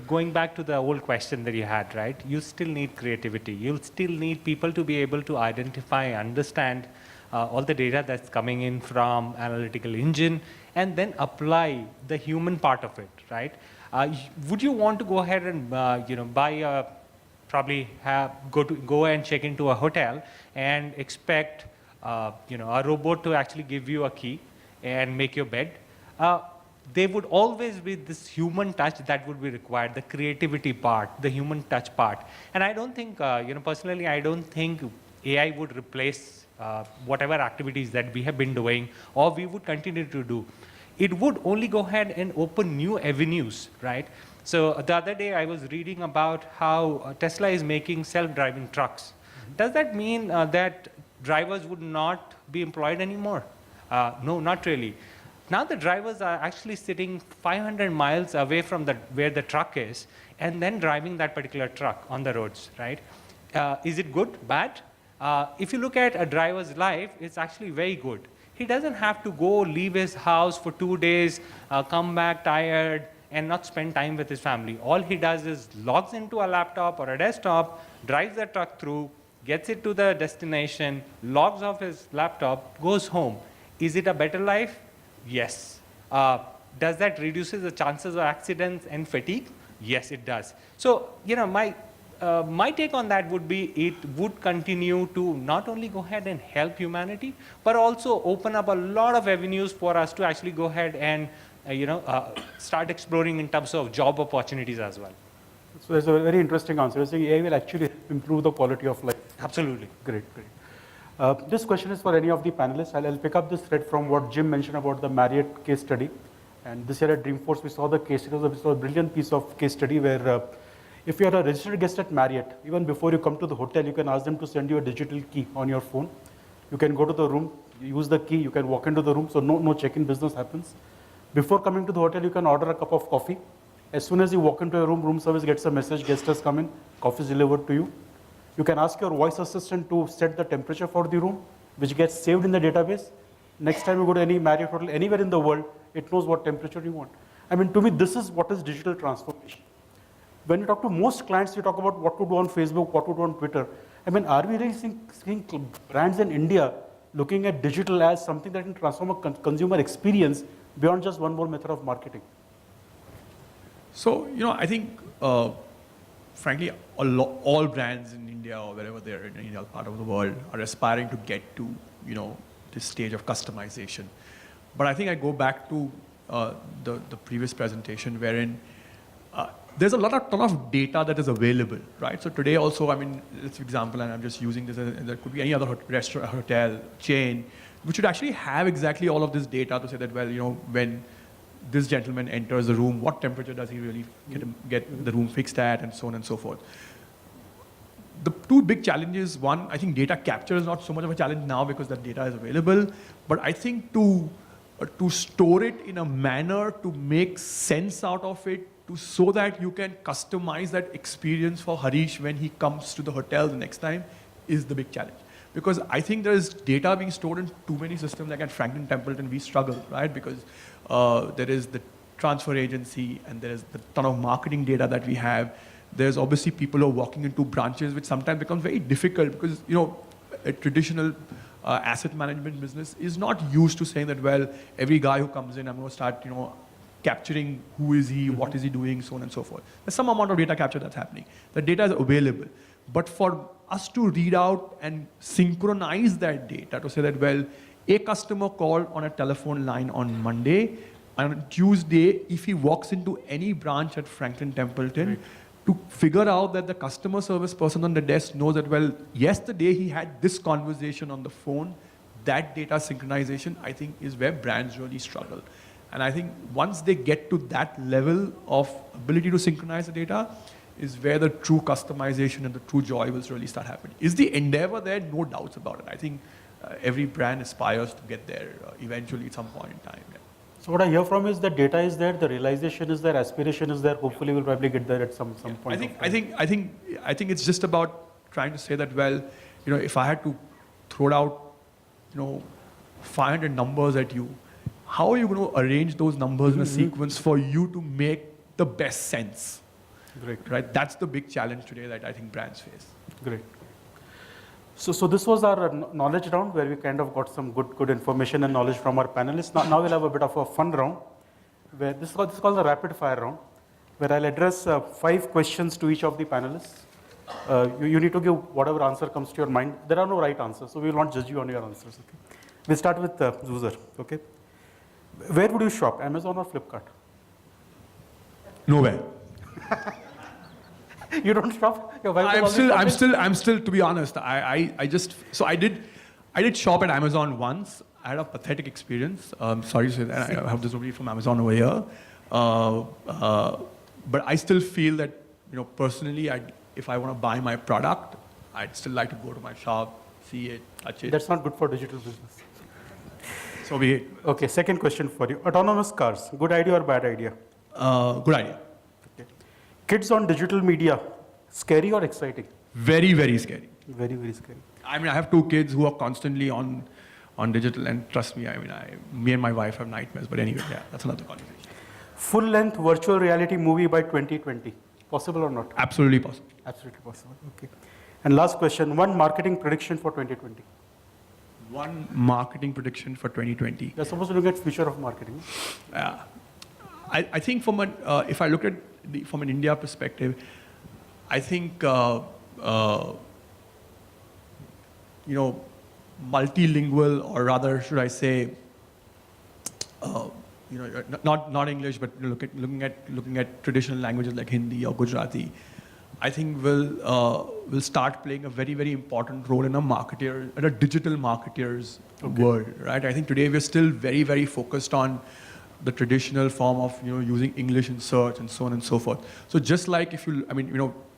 Speaker 5: going back to the old question that you had, right? You still need creativity. You'll still need people to be able to identify, understand all the data that's coming in from analytical engine, and then apply the human part of it, right? Would you want to go ahead and buy a go and check into a hotel and expect a robot to actually give you a key and make your bed? There would always be this human touch that would be required, the creativity part, the human touch part. And I don't think, personally, I don't think AI would replace whatever activities that we have been doing or we would continue to do. It would only go ahead and open new avenues, right? So the other day I was reading about how Tesla is making self-driving trucks. Does that mean that drivers would not be employed anymore? No, not really. Now the drivers are actually sitting 500 miles away from where the truck is and then driving that particular truck on the roads, right? Is it good, bad? If you look at a driver's life, it's actually very good. He doesn't have to go leave his house for 2 days, come back tired, and not spend time with his family. All he does is logs into a laptop or a desktop, drives the truck through, gets it to the destination, logs off his laptop, goes home. Is it a better life? Yes. Does that reduces the chances of accidents and fatigue? Yes, it does. So, my take on that would be it would continue to not only go ahead and help humanity, but also open up a lot of avenues for us to actually go ahead and start exploring in terms of job opportunities as well.
Speaker 2: So that's a very interesting answer. You're saying AI will actually improve the quality of life.
Speaker 5: Absolutely.
Speaker 2: Great. This question is for any of the panelists. I'll pick up this thread from what Jim mentioned about the Marriott case study. And this year at Dreamforce, we saw the case. It was a brilliant piece of case study where if you are a registered guest at Marriott, even before you come to the hotel, you can ask them to send you a digital key on your phone. You can go to the room, use the key, you can walk into the room, so no check-in business happens. Before coming to the hotel, you can order a cup of coffee. As soon as you walk into a room, room service gets a message, guest has come in, coffee is delivered to you. You can ask your voice assistant to set the temperature for the room, which gets saved in the database. Next time you go to any Marriott hotel, anywhere in the world, it knows what temperature you want. I mean, to me, this is what is digital transformation. When you talk to most clients, you talk about what to do on Facebook, what to do on Twitter. I mean, are we really seeing brands in India looking at digital as something that can transform a consumer experience beyond just one more method of marketing?
Speaker 3: So, I think, frankly, all brands in India or wherever they're in any other part of the world are aspiring to get to, this stage of customization. But I think I go back to the previous presentation wherein there's a ton of data that is available, right? So today also, I mean, let's for example, and I'm just using this, there could be any other restaurant, hotel, chain, which would actually have exactly all of this data to say that, well, when this gentleman enters the room, what temperature does he really get the room fixed at, and so on and so forth. The two big challenges, one, I think data capture is not so much of a challenge now because that data is available, but I think to store it in a manner to make sense out of it, so that you can customize that experience for Hareesh when he comes to the hotel the next time is the big challenge. Because I think there is data being stored in too many systems, like at Franklin Templeton, we struggle, right? Because there is the transfer agency and there is the ton of marketing data that we have. There's obviously people who are walking into branches, which sometimes becomes very difficult because, a traditional asset management business is not used to saying that, well, every guy who comes in, I'm going to start, capturing who is he, what is he doing, so on and so forth. There's some amount of data capture that's happening. The data is available. But for us to read out and synchronize that data to say that, well, a customer called on a telephone line on Monday, and on Tuesday, if he walks into any branch at Franklin Templeton, right, to figure out that the customer service person on the desk knows that, well, yesterday he had this conversation on the phone, that data synchronization, I think, is where brands really struggle. And I think once they get to that level of ability to synchronize the data is where the true customization and the true joy will really start happening. Is the endeavor there? No doubts about it. I think every brand aspires to get there eventually at some point in time. Yeah.
Speaker 2: So what I hear from is that data is there, the realization is there, aspiration is there. Hopefully we'll probably get there at some point.
Speaker 3: I think it's just about trying to say that, well, if I had to throw out, 500 numbers at you, how are you going to arrange those numbers in a sequence for you to make the best sense?
Speaker 2: Great.
Speaker 3: Right? That's the big challenge today that I think brands face.
Speaker 2: Great. So this was our knowledge round where we kind of got some good information and knowledge from our panelists. Now we'll have a bit of a fun round where this is called the rapid fire round, where I'll address 5 questions to each of the panelists. You need to give whatever answer comes to your mind. There are no right answers, so we will not judge you on your answers. Okay? We'll start with Juzer. Okay. Where would you shop, Amazon or Flipkart?
Speaker 3: Nowhere.
Speaker 2: You don't shop? Your wife
Speaker 3: I'm still, to be honest, I did shop at Amazon once. I had a pathetic experience. Sorry to say that. I have this nobody from Amazon over here. But I still feel that, personally, if I want to buy my product, I'd still like to go to my shop, see it, touch it.
Speaker 2: That's not good for digital business.
Speaker 3: So be it.
Speaker 2: Okay, second question for you. Autonomous cars, good idea or bad idea?
Speaker 3: Good idea.
Speaker 2: Okay. Kids on digital media, scary or exciting?
Speaker 3: Very, very scary.
Speaker 2: Very, very scary.
Speaker 3: I mean, I have 2 kids who are constantly on digital, and trust me, me and my wife have nightmares. But anyway, yeah, that's another conversation.
Speaker 2: Full-length virtual reality movie by 2020, possible or not?
Speaker 3: Absolutely possible.
Speaker 2: Absolutely possible. Okay. And last question, one marketing prediction for 2020.
Speaker 3: One marketing prediction for 2020.
Speaker 2: You're supposed to look at future of marketing.
Speaker 3: I think if I look at from an India perspective, I think multilingual, or rather, should I say, not English, but looking at traditional languages like Hindi or Gujarati. I think will start playing a very, very important role in a digital marketer's world, right? I think today we're still very, very focused on the traditional form of using English in search and so on and so forth. So just like a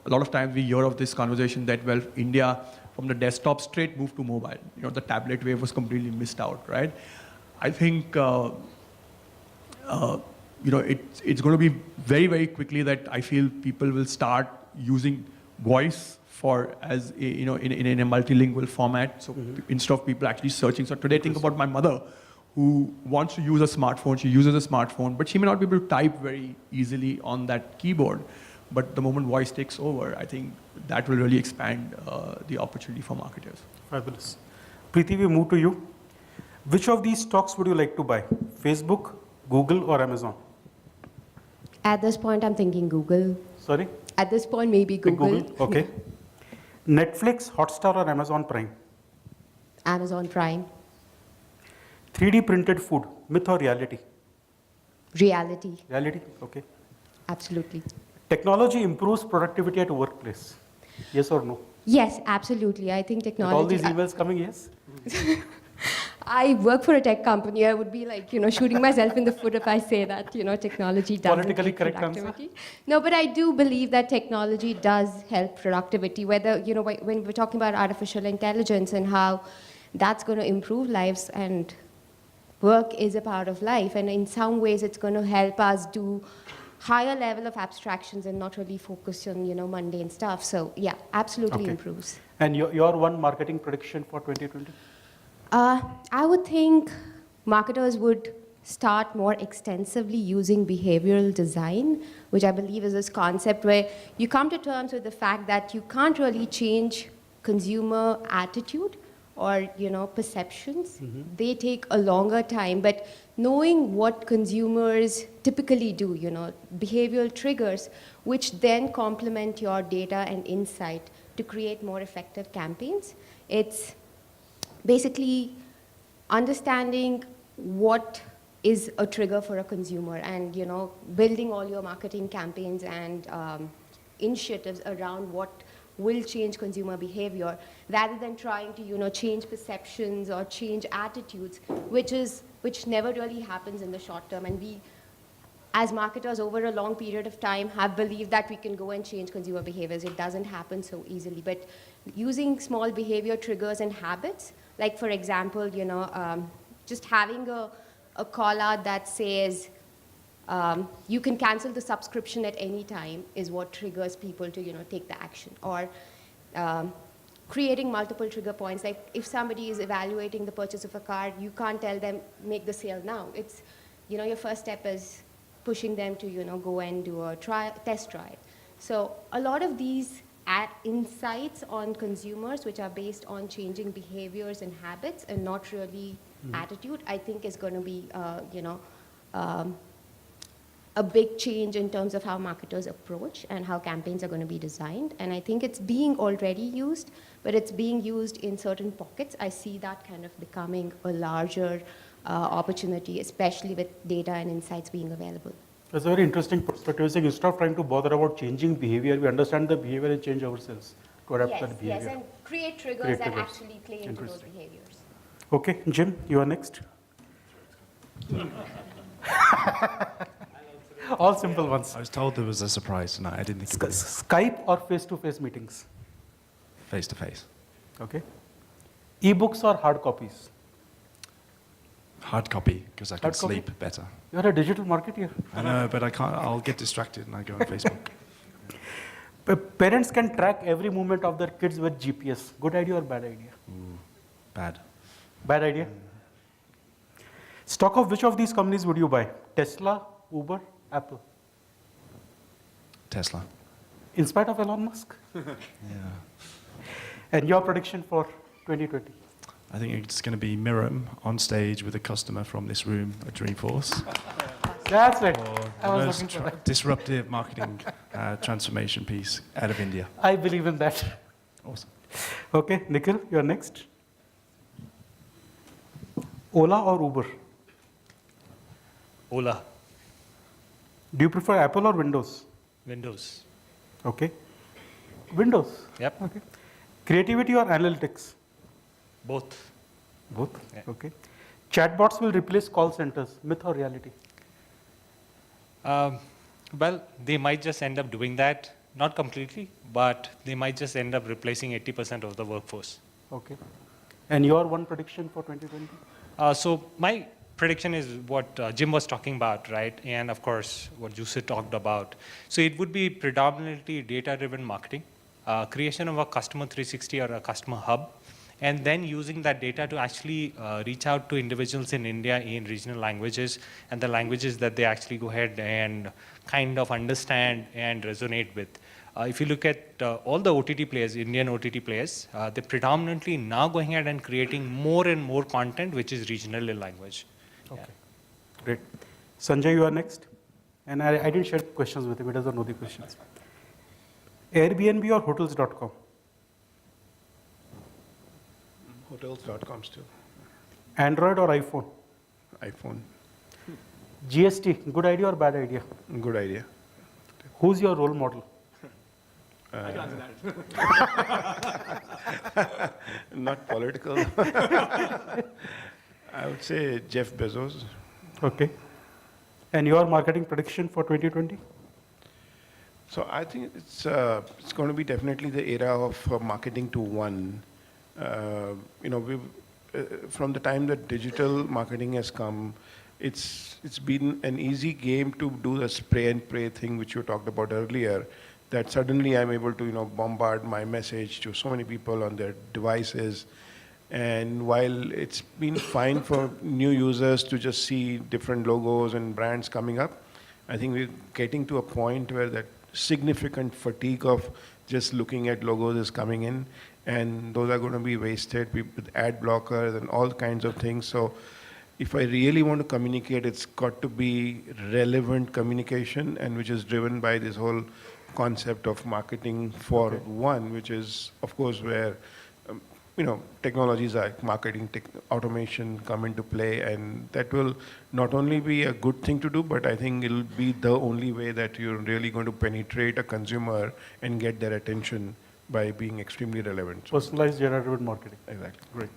Speaker 3: lot of times we hear of this conversation that, well, India from the desktop straight moved to mobile. The tablet wave was completely missed out, right? I think it's going to be very, very quickly that I feel people will start using voice as in a multilingual format. So instead of people actually searching. So today, think about my mother, who wants to use a smartphone. She uses a smartphone, but she may not be able to type very easily on that keyboard. But the moment voice takes over, I think that will really expand the opportunity for marketers.
Speaker 2: Fabulous. Preethi, we move to you. Which of these stocks would you like to buy? Facebook, Google, or Amazon?
Speaker 6: At this point, I'm thinking Google.
Speaker 2: Sorry?
Speaker 6: At this point, maybe Google.
Speaker 2: Okay. Netflix, Hotstar, or Amazon Prime?
Speaker 6: Amazon Prime.
Speaker 2: 3D printed food, myth or reality?
Speaker 6: Reality.
Speaker 2: Reality, okay.
Speaker 6: Absolutely.
Speaker 2: Technology improves productivity at workplace. Yes or no?
Speaker 6: Yes, absolutely. I think
Speaker 2: With
Speaker 6: technology.
Speaker 2: all these emails coming, yes?
Speaker 6: I work for a tech company. I would be like, shooting myself in the foot if I say that, technology doesn't
Speaker 2: Politically
Speaker 6: help
Speaker 2: correct
Speaker 6: productivity. No, but I do believe that technology does help productivity, whether, when we're talking about artificial intelligence and how that's going to improve lives, and work is a part of life. And in some ways, it's going to help us do higher level of abstractions and not really focus on, mundane stuff. So yeah, absolutely
Speaker 2: Okay.
Speaker 6: improves.
Speaker 2: And your one marketing prediction for 2020?
Speaker 6: I would think marketers would start more extensively using behavioral design, which I believe is this concept where you come to terms with the fact that you can't really change consumer attitude or perceptions. They take a longer time, but knowing what consumers typically do, behavioral triggers, which then complement your data and insight to create more effective campaigns. It's basically understanding what is a trigger for a consumer and building all your marketing campaigns and initiatives around what will change consumer behavior rather than trying to change perceptions or change attitudes, which never really happens in the short term. And we as marketers over a long period of time have believed that we can go and change consumer behaviors. It doesn't happen so easily, but using small behavior triggers and habits, like for example, just having a call out that says you can cancel the subscription at any time is what triggers people to take the action. Or creating multiple trigger points, like if somebody is evaluating the purchase of a car, you can't tell them make the sale now. It's your first step is pushing them to go and do a test drive. So a lot of these insights on consumers, which are based on changing behaviors and habits and not really attitude, I think is going to be a big change in terms of how marketers approach and how campaigns are going to be designed. And I think it's being already used, but it's being used in certain pockets. I see that kind of becoming a larger opportunity, especially with data and insights being available.
Speaker 2: That's a very interesting perspective. Saying instead of trying to bother about changing behavior, we understand the behavior and change ourselves to adapt that behavior.
Speaker 6: Yes, and create triggers that actually play into those behaviors.
Speaker 2: Okay, Jim, you are next. All simple ones.
Speaker 4: I was told there was a surprise tonight. I didn't think it was
Speaker 2: Skype or face-to-face meetings?
Speaker 4: face-to-face.
Speaker 2: Okay. E-books or hard copies?
Speaker 4: Hard copy, because I can
Speaker 2: Hard copy?
Speaker 4: sleep better.
Speaker 2: You're a digital marketer.
Speaker 4: I know, but I can't. I'll get distracted and I go on Facebook.
Speaker 2: Parents can track every movement of their kids with GPS. Good idea or bad idea?
Speaker 4: Bad.
Speaker 2: Bad idea. Stock of which of these companies would you buy? Tesla, Uber, Apple?
Speaker 4: Tesla.
Speaker 2: In spite of Elon Musk?
Speaker 4: Yeah.
Speaker 2: And your prediction for 2020?
Speaker 4: I think it's going to be Mirum on stage with a customer from this room at Dreamforce.
Speaker 2: That's right.
Speaker 4: Or
Speaker 2: I
Speaker 4: the
Speaker 2: was
Speaker 4: most
Speaker 2: looking for that.
Speaker 4: disruptive marketing transformation piece out of India.
Speaker 2: I believe in that.
Speaker 4: Awesome.
Speaker 2: Okay, Nikhil, you're next. Ola or Uber?
Speaker 5: Ola,
Speaker 2: Do you prefer Apple or Windows?
Speaker 5: Windows.
Speaker 2: Okay. Windows.
Speaker 5: Yep.
Speaker 2: Okay. Creativity or analytics?
Speaker 5: Both.
Speaker 2: Both.
Speaker 5: Yeah.
Speaker 2: Okay. Chatbots will replace call centers. Myth or reality?
Speaker 5: Well, they might just end up doing that, not completely, but they might just end up replacing 80% of the workforce.
Speaker 2: Okay. And your one prediction for 2020?
Speaker 5: So my prediction is what Jim was talking about, right? And of course, what Juzer talked about. So it would be predominantly data-driven marketing, creation of a customer 360 or a customer hub, and then using that data to actually reach out to individuals in India in regional languages and the languages that they actually go ahead and kind of understand and resonate with. If you look at all the OTT players, Indian OTT players, they're predominantly now going ahead and creating more and more content which is regional in language.
Speaker 2: Okay. Great. Sanjay, you are next. And I didn't share questions with him. He doesn't know the questions. Airbnb or hotels.com?
Speaker 7: Hotels.com still.
Speaker 2: Android or iPhone?
Speaker 7: iPhone.
Speaker 2: GST, good idea or bad idea?
Speaker 7: Good idea.
Speaker 2: Who's your role model?
Speaker 7: Not political. I would say Jeff Bezos.
Speaker 2: Okay. And your marketing prediction for 2020?
Speaker 7: So I think it's going to be definitely the era of marketing to one. We've from the time that digital marketing has come, it's been an easy game to do the spray and pray thing which you talked about earlier. That suddenly I'm able to bombard my message to so many people on their devices. And while it's been fine for new users to just see different logos and brands coming up, I think we're getting to a point where that significant fatigue of just looking at logos is coming in, and those are going to be wasted with ad blockers and all kinds of things. So if I really want to communicate, it's got to be relevant communication, and which is driven by this whole concept of marketing for one, which is, of course, where technologies like marketing, automation come into play, and that will not only be a good thing to do, but I think it'll be the only way that you're really going to penetrate a consumer and get their attention by being extremely relevant.
Speaker 2: Personalized data-driven marketing.
Speaker 7: Exactly.
Speaker 2: Great.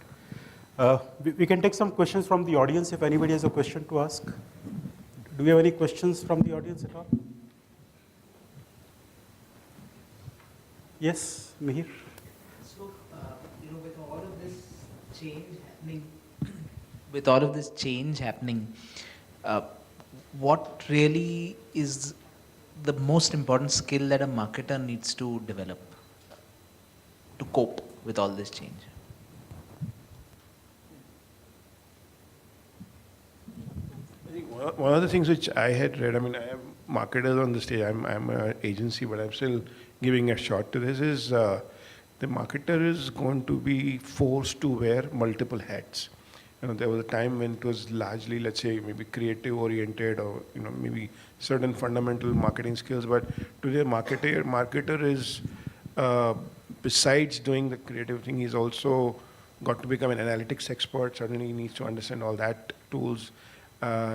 Speaker 2: We can take some questions from the audience if anybody has a question to ask. Do we have any questions from the audience at all? Yes, Mihir.
Speaker 1: So, with all of this change happening, what really is the most important skill that a marketer needs to develop to cope with all this change?
Speaker 7: I think one of the things which I had read, I have marketers on the stage, I'm an agency, but I'm still giving a shot to this, is the marketer is going to be forced to wear multiple hats. There was a time when it was largely, let's say, maybe creative oriented or, maybe certain fundamental marketing skills, but today marketer is, besides doing the creative thing, he's also got to become an analytics expert. Suddenly he needs to understand all that tools.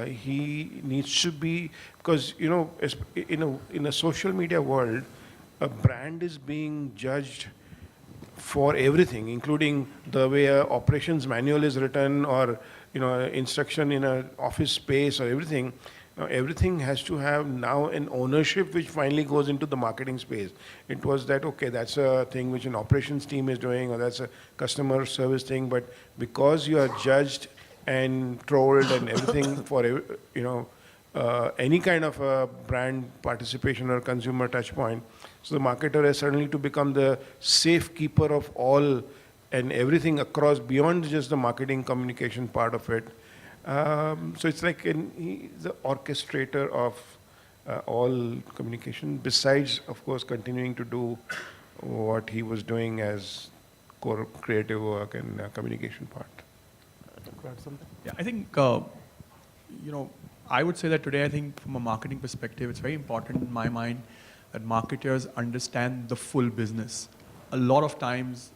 Speaker 7: He needs to be, because, in a social media world, a brand is being judged for everything, including the way a operations manual is written or, instruction in an office space or everything. Everything has to have now an ownership which finally goes into the marketing space. It was that, okay, that's a thing which an operations team is doing, or that's a customer service thing, but because you are judged and trolled and everything for, any kind of a brand participation or consumer touch point. So the marketer has suddenly to become the safekeeper of all and everything across beyond just the marketing communication part of it. So it's like he's the orchestrator of all communication, besides, of course, continuing to do what he was doing as core creative work and communication part.
Speaker 3: Yeah, I think, I would say that today, I think from a marketing perspective, it's very important in my mind that marketers understand the full business. A lot of times,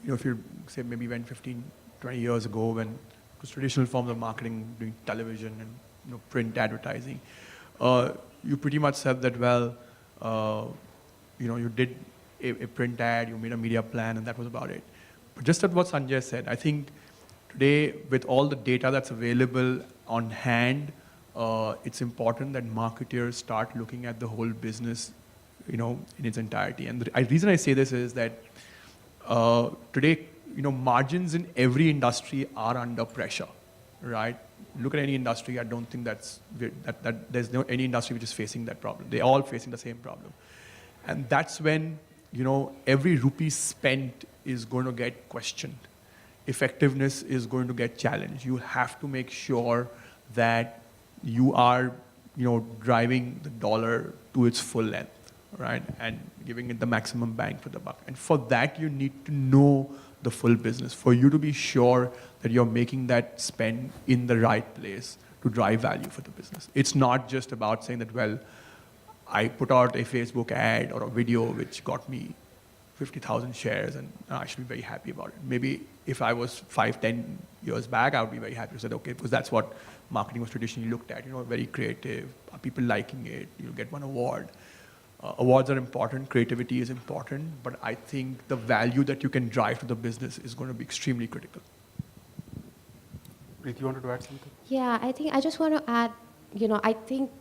Speaker 3: if you say maybe when 15, 20 years ago, when it was traditional forms of marketing, doing television and print advertising, you pretty much said that, well, you did a print ad, you made a media plan, and that was about it. But just at what Sanjay said, I think today, with all the data that's available on hand, it's important that marketers start looking at the whole business, in its entirety. And the reason I say this is that today, margins in every industry are under pressure, right? Look at any industry. I don't think that there's any industry which is facing that problem. They're all facing the same problem, and that's when every rupee spent is going to get questioned. Effectiveness is going to get challenged. You have to make sure that you are, driving the dollar to its full length, right? And giving it the maximum bang for the buck. And for that, you need to know the full business, for you to be sure that you're making that spend in the right place to drive value for the business. It's not just about saying that, well, I put out a Facebook ad or a video which got me 50,000 shares and I should be very happy about it. Maybe if I was 5-10 years back, I would be very happy to say, okay, because that's what marketing was traditionally looked at, very creative, are people liking it, you get one award. Awards are important, creativity is important, but I think the value that you can drive to the business is going to be extremely critical.
Speaker 2: Preethi, you wanted to add something?
Speaker 6: Yeah, I think I just want to add, I think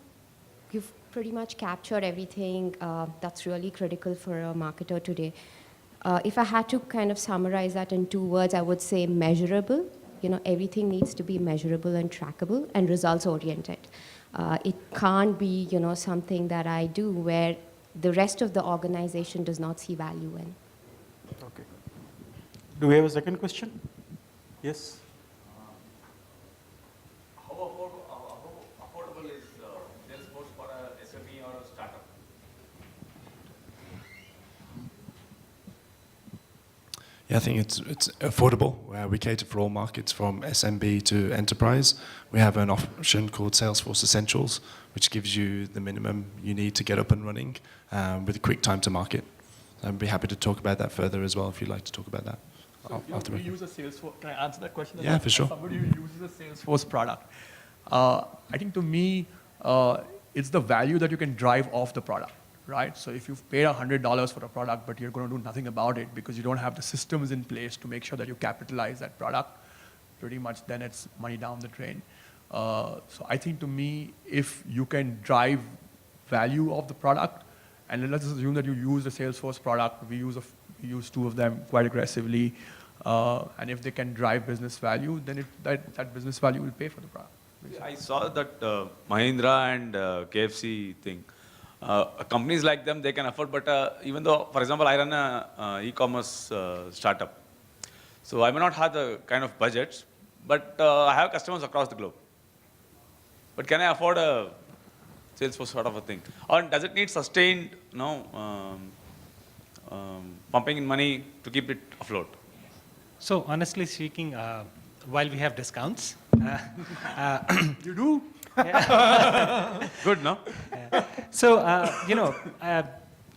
Speaker 6: you've pretty much captured everything that's really critical for a marketer today. If I had to kind of summarize that in 2 words, I would say measurable. Everything needs to be measurable and trackable and results oriented. It can't be, something that I do where the rest of the organization does not see value in.
Speaker 2: Okay. Do we have a second question? Yes.
Speaker 8: How affordable is Salesforce for a SME or a startup?
Speaker 4: Yeah, I think it's affordable. We cater for all markets from SMB to enterprise. We have an option called Salesforce Essentials, which gives you the minimum you need to get up and running with a quick time to market. I'd be happy to talk about that further as well if you'd like to talk about that.
Speaker 3: So we use a Salesforce. Can I answer that question?
Speaker 4: Yeah, for sure.
Speaker 3: Somebody who uses a Salesforce product. I think to me, it's the value that you can drive off the product, right? So if you've paid $100 for a product, but you're going to do nothing about it because you don't have the systems in place to make sure that you capitalize that product, pretty much then it's money down the drain. So I think to me, if you can drive value of the product, and let's assume that you use the Salesforce product, we use 2 of them quite aggressively, and if they can drive business value, then that business value will pay for the product.
Speaker 8: I saw that Mahindra and KFC thing. Companies like them, they can afford, but even though, for example, I run a e-commerce startup. So I may not have the kind of budgets, but I have customers across the globe. But can I afford a Salesforce sort of a thing? Or does it need sustained, pumping in money to keep it afloat?
Speaker 5: So honestly speaking, while we have discounts,
Speaker 3: You do?
Speaker 8: Good, no?
Speaker 5: so,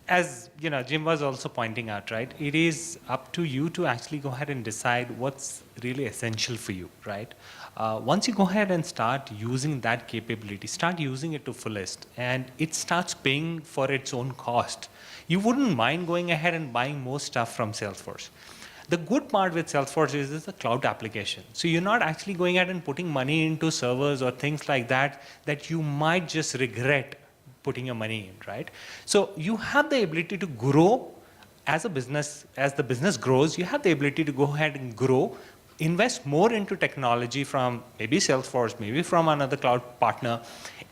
Speaker 5: as Jim was also pointing out, right? It is up to you to actually go ahead and decide what's really essential for you, right? Once you go ahead and start using that capability, start using it to fullest, and it starts paying for its own cost, you wouldn't mind going ahead and buying more stuff from Salesforce. The good part with Salesforce is it's a cloud application. So you're not actually going ahead and putting money into servers or things like that you might just regret putting your money in, right? So you have the ability to grow as a business. As the business grows, you have the ability to go ahead and grow, invest more into technology from maybe Salesforce, maybe from another cloud partner,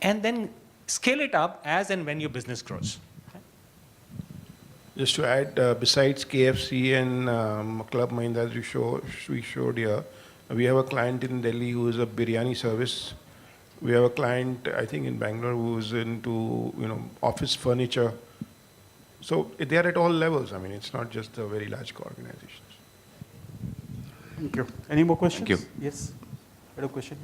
Speaker 5: and then scale it up as and when your business grows.
Speaker 7: Just to add, besides KFC and Club Mahindra we showed here, we have a client in Delhi who is a biryani service. We have a client, I think, in Bangalore who's into office furniture. So they are at all levels. I mean, it's not just a very large organizations.
Speaker 2: Thank you. Any more questions?
Speaker 8: Thank you.
Speaker 2: Yes. I had a question.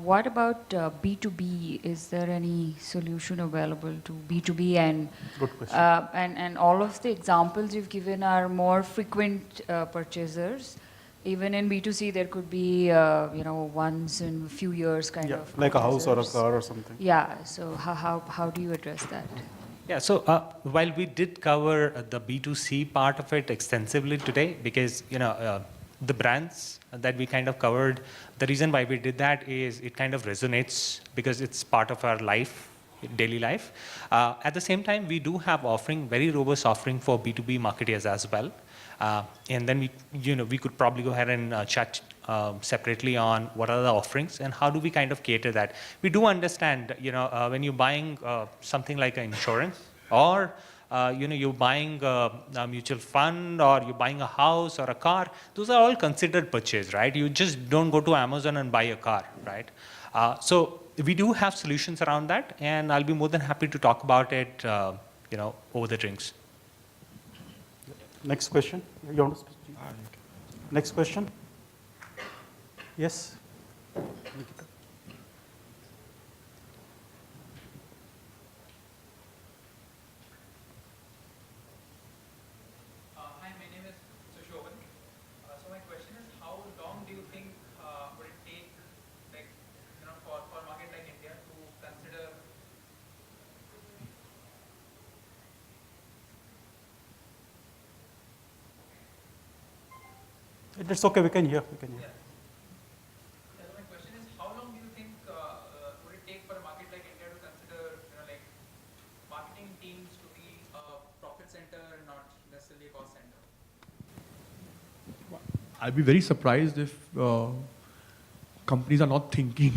Speaker 9: What about B2B? Is there any solution available to B2B? And
Speaker 2: Good question.
Speaker 9: And all of the examples you've given are more frequent purchasers. Even in B2C, there could be, once in a few years kind
Speaker 2: Yeah,
Speaker 9: of.
Speaker 2: like a house or a
Speaker 9: purchases.
Speaker 2: car or something.
Speaker 9: Yeah, so how do you address that?
Speaker 5: Yeah, so while we did cover the B2C part of it extensively today, because the brands that we kind of covered, the reason why we did that is it kind of resonates because it's part of our life, daily life. At the same time, we do have very robust offering for B2B marketers as well. And then we could probably go ahead and chat separately on what are the offerings and how do we kind of cater that. We do understand, when you're buying something like an insurance or you're buying a mutual fund or you're buying a house or a car, those are all considered purchase, right? You just don't go to Amazon and buy a car, right? So we do have solutions around that, and I'll be more than happy to talk about it, over the drinks.
Speaker 2: Next question. You want to speak? Next question. Yes. Nikita.
Speaker 10: Hi, my name is Sushovan. So my question is, how long do you think would it take, for a market like India to consider?
Speaker 2: It's okay. We can hear. We can hear.
Speaker 10: Yeah. Yeah, so my question is, how long do you think would it take for a market like India to consider, marketing teams to be a profit center and not necessarily a cost center?
Speaker 3: I'd be very surprised if companies are not thinking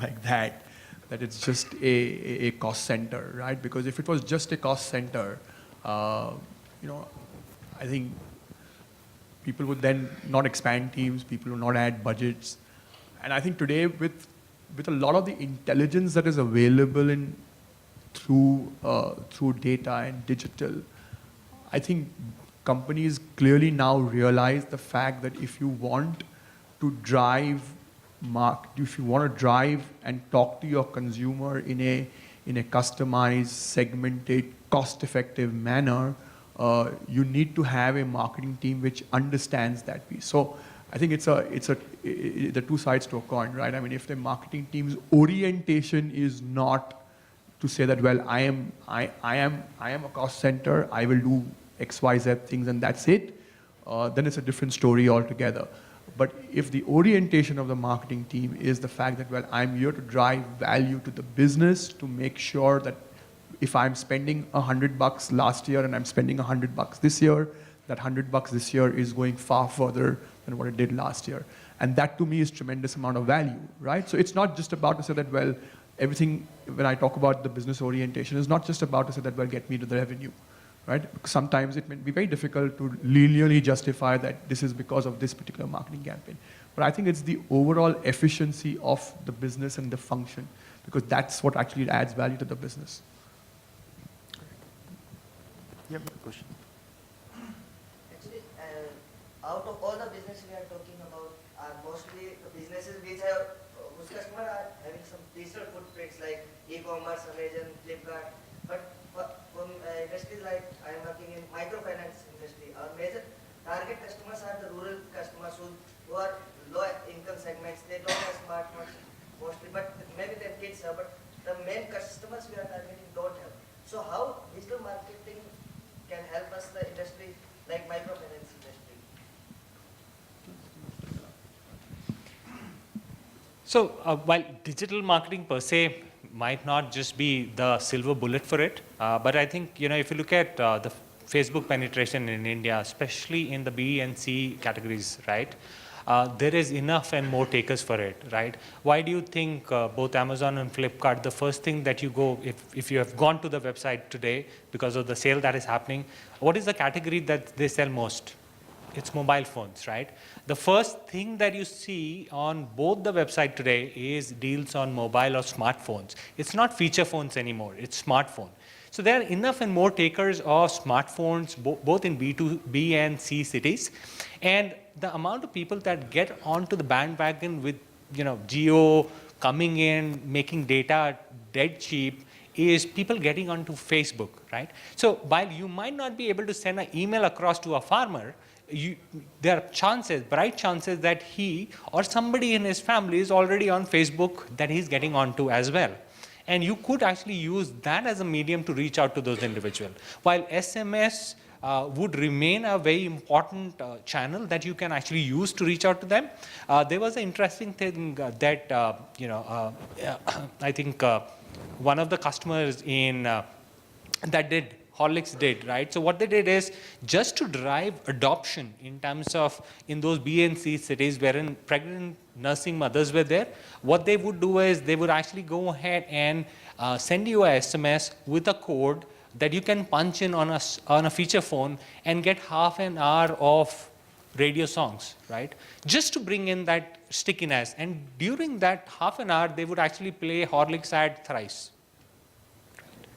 Speaker 3: like that it's just a cost center, right? Because if it was just a cost center, I think people would then not expand teams, people would not add budgets. And I think today with a lot of the intelligence that is available through data and digital, I think companies clearly now realize the fact that if you want to drive and talk to your consumer in a customized, segmented, cost-effective manner, you need to have a marketing team which understands that piece. So I think it's the two sides to a coin, right? I mean, if the marketing team's orientation is not to say that, well, I am a cost center, I will do X, Y, Z things, and that's it, then it's a different story altogether. But if the orientation of the marketing team is the fact that, well, I'm here to drive value to the business to make sure that if I'm spending $100 last year and I'm spending $100 this year, that $100 this year is going far further than what it did last year. And that to me is tremendous amount of value, right? So it's not just about to say that, well, everything, when I talk about the business orientation, is not just about to say that, well, get me to the revenue, right? Because sometimes it may be very difficult to linearly justify that this is because of this particular marketing campaign. But I think it's the overall efficiency of the business and the function, because that's what actually adds value to the business.
Speaker 2: Yeah, question.
Speaker 11: Actually, out of all the businesses we are talking about are mostly businesses whose customers are having some digital footprints like e-commerce, Amazon, Flipkart. But from industries like I am working in microfinance industry, our major target customers are the rural customers who are low income segments. They don't have smartphones mostly, but maybe their kids have. But the main customers we are targeting don't have. So how digital marketing can help us, the industry like microfinance industry?
Speaker 5: So while digital marketing per se might not just be the silver bullet for it, but I think if you look at the Facebook penetration in India, especially in the B and C categories, right? There is enough and more takers for it, right? Why do you think both Amazon and Flipkart, the first thing that you go, if you have gone to the website today because of the sale that is happening, what is the category that they sell most? It's mobile phones, right? The first thing that you see on both the website today is deals on mobile or smartphones. It's not feature phones anymore, it's smartphone. So there are enough and more takers of smartphones, both in B2B and C cities. And the amount of people that get onto the bandwagon with Jio coming in, making data dead cheap, is people getting onto Facebook, right? So while you might not be able to send an email across to a farmer, there are chances, bright chances that he or somebody in his family is already on Facebook that he's getting onto as well. And you could actually use that as a medium to reach out to those individuals. While SMS would remain a very important channel that you can actually use to reach out to them. There was an interesting thing that, I think one of the customers in that did, Horlicks did, right? So what they did is just to drive adoption in terms of in those B and C cities wherein pregnant nursing mothers were there, what they would do is they would actually go ahead and send you a SMS with a code that you can punch in on a feature phone and get half an hour of radio songs, right? Just to bring in that stickiness. And during that half an hour, they would actually play Horlicks ad thrice.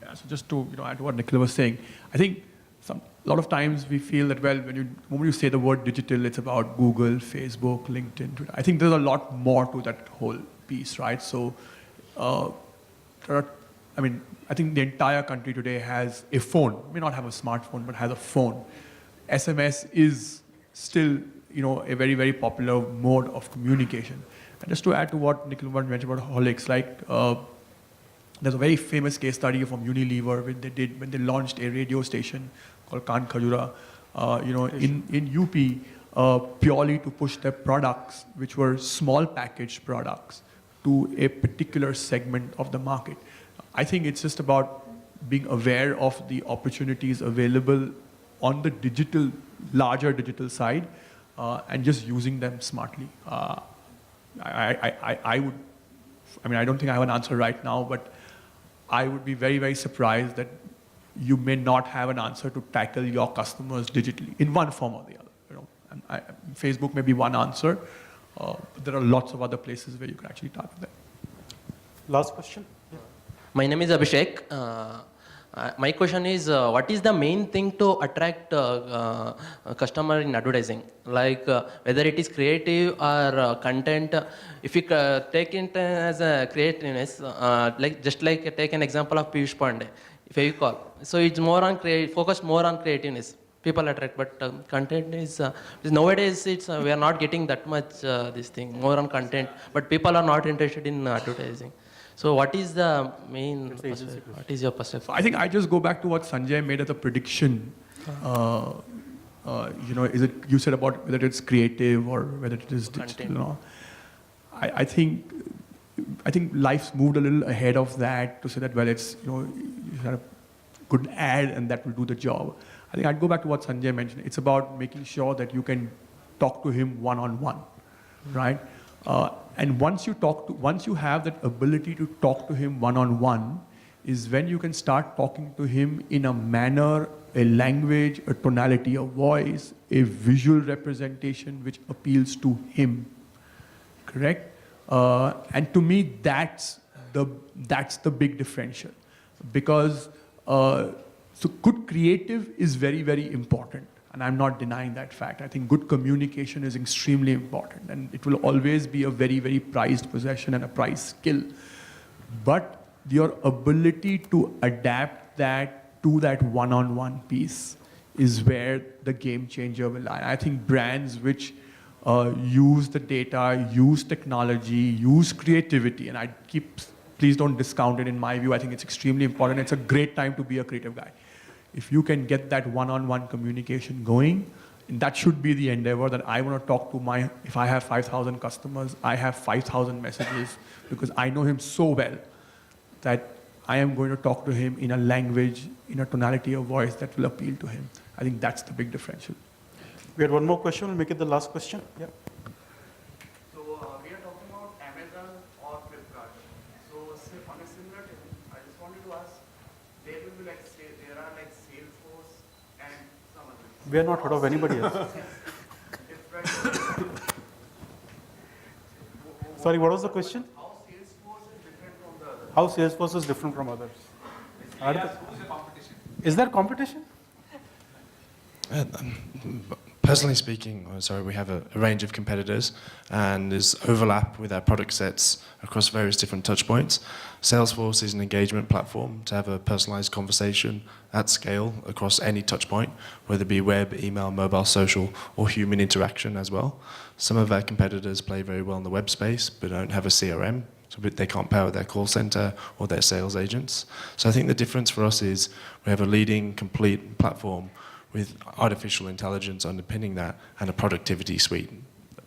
Speaker 3: Yeah, so just to add to what Nikhil was saying, I think a lot of times we feel that, well, when you say the word digital, it's about Google, Facebook, LinkedIn, Twitter. I think there's a lot more to that whole piece, right? So, I think the entire country today has a phone. May not have a smartphone, but has a phone. SMS is still, a very, very popular mode of communication. And just to add to what Nikhil mentioned about Horlicks, there's a very famous case study from Unilever when they launched a radio station called Kaan Khajura, in UP, purely to push their products, which were small packaged products, to a particular segment of the market. I think it's just about being aware of the opportunities available on the larger digital side, and just using them smartly. I don't think I have an answer right now, but I would be very, very surprised that you may not have an answer to tackle your customers digitally in one form or the other. Facebook may be one answer, but there are lots of other places where you can actually target them.
Speaker 2: Last question.
Speaker 12: My name is Abhishek. My question is, what is the main thing to attract customer in advertising? Whether it is creative or content. If you take it as a creativeness, take an example of Piyush Pandey, if you call. So it's more on focused more on creativeness. People attract, but content is nowadays we are not getting that much this thing more on content, but people are not interested in advertising. So what is the main, what is your perspective?
Speaker 3: I think I just go back to what Sanjay made as a prediction. You said about whether it's creative or whether it is digital. I think life's moved a little ahead of that to say that, well, it's, you have a good ad and that will do the job. I think I'd go back to what Sanjay mentioned. It's about making sure that you can talk to him one-on-one, right? And once you have that ability to talk to him one-on-one, is when you can start talking to him in a manner, a language, a tonality of voice, a visual representation which appeals to him, correct? And to me, that's the big differential, because so good creative is very, very important. And I'm not denying that fact. I think good communication is extremely important, and it will always be a very, very prized possession and a prized skill. But your ability to adapt that to that one-on-one piece is where the game changer will lie. I think brands which use the data, use technology, use creativity, and please don't discount it in my view. I think it's extremely important. It's a great time to be a creative guy. If you can get that one-on-one communication going, that should be the endeavor that I want to talk to if I have 5,000 customers, I have 5,000 messages, because I know him so well that I am going to talk to him in a language, in a tonality of voice that will appeal to him. I think that's the big differential.
Speaker 2: We had one more question. We'll make it the last question. Yeah.
Speaker 4: So we are talking about Amazon or Flipkart. So on a similar tip, I just wanted to ask, there will be there are Salesforce and some others.
Speaker 2: We are not heard of anybody else. Sorry, what was the question? How Salesforce is different from others?
Speaker 10: Who's the competition?
Speaker 2: Is there competition?
Speaker 4: Personally speaking, we have a range of competitors, and there's overlap with our product sets across various different touch points. Salesforce is an engagement platform to have a personalized conversation at scale across any touch point, whether it be web, email, mobile, social, or human interaction as well. Some of our competitors play very well in the web space, but don't have a CRM, so they can't power their call center or their sales agents. So I think the difference for us is we have a leading, complete platform with artificial intelligence underpinning that and a productivity suite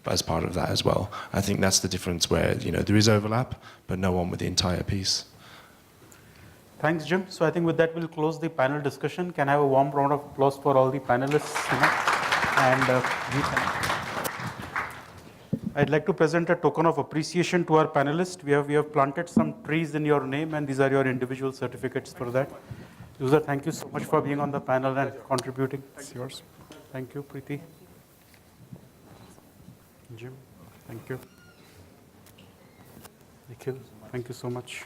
Speaker 4: as part of that as well. I think that's the difference where there is overlap, but no one with the entire piece.
Speaker 2: Thanks, Jim. So I think with that, we'll close the panel discussion. Can I have a warm round of applause for all the panelists? I'd like to present a token of appreciation to our panelists. We have planted some trees in your name, and these are your individual certificates for that. Juzer, thank you so much for being on the panel and contributing. It's yours. Thank you, Preethi. Jim, thank you. Nikhil, thank you so much.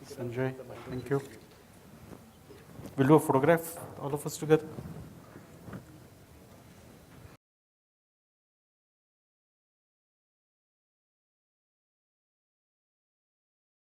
Speaker 2: Sanjay, thank you. We'll do a photograph, all of us together.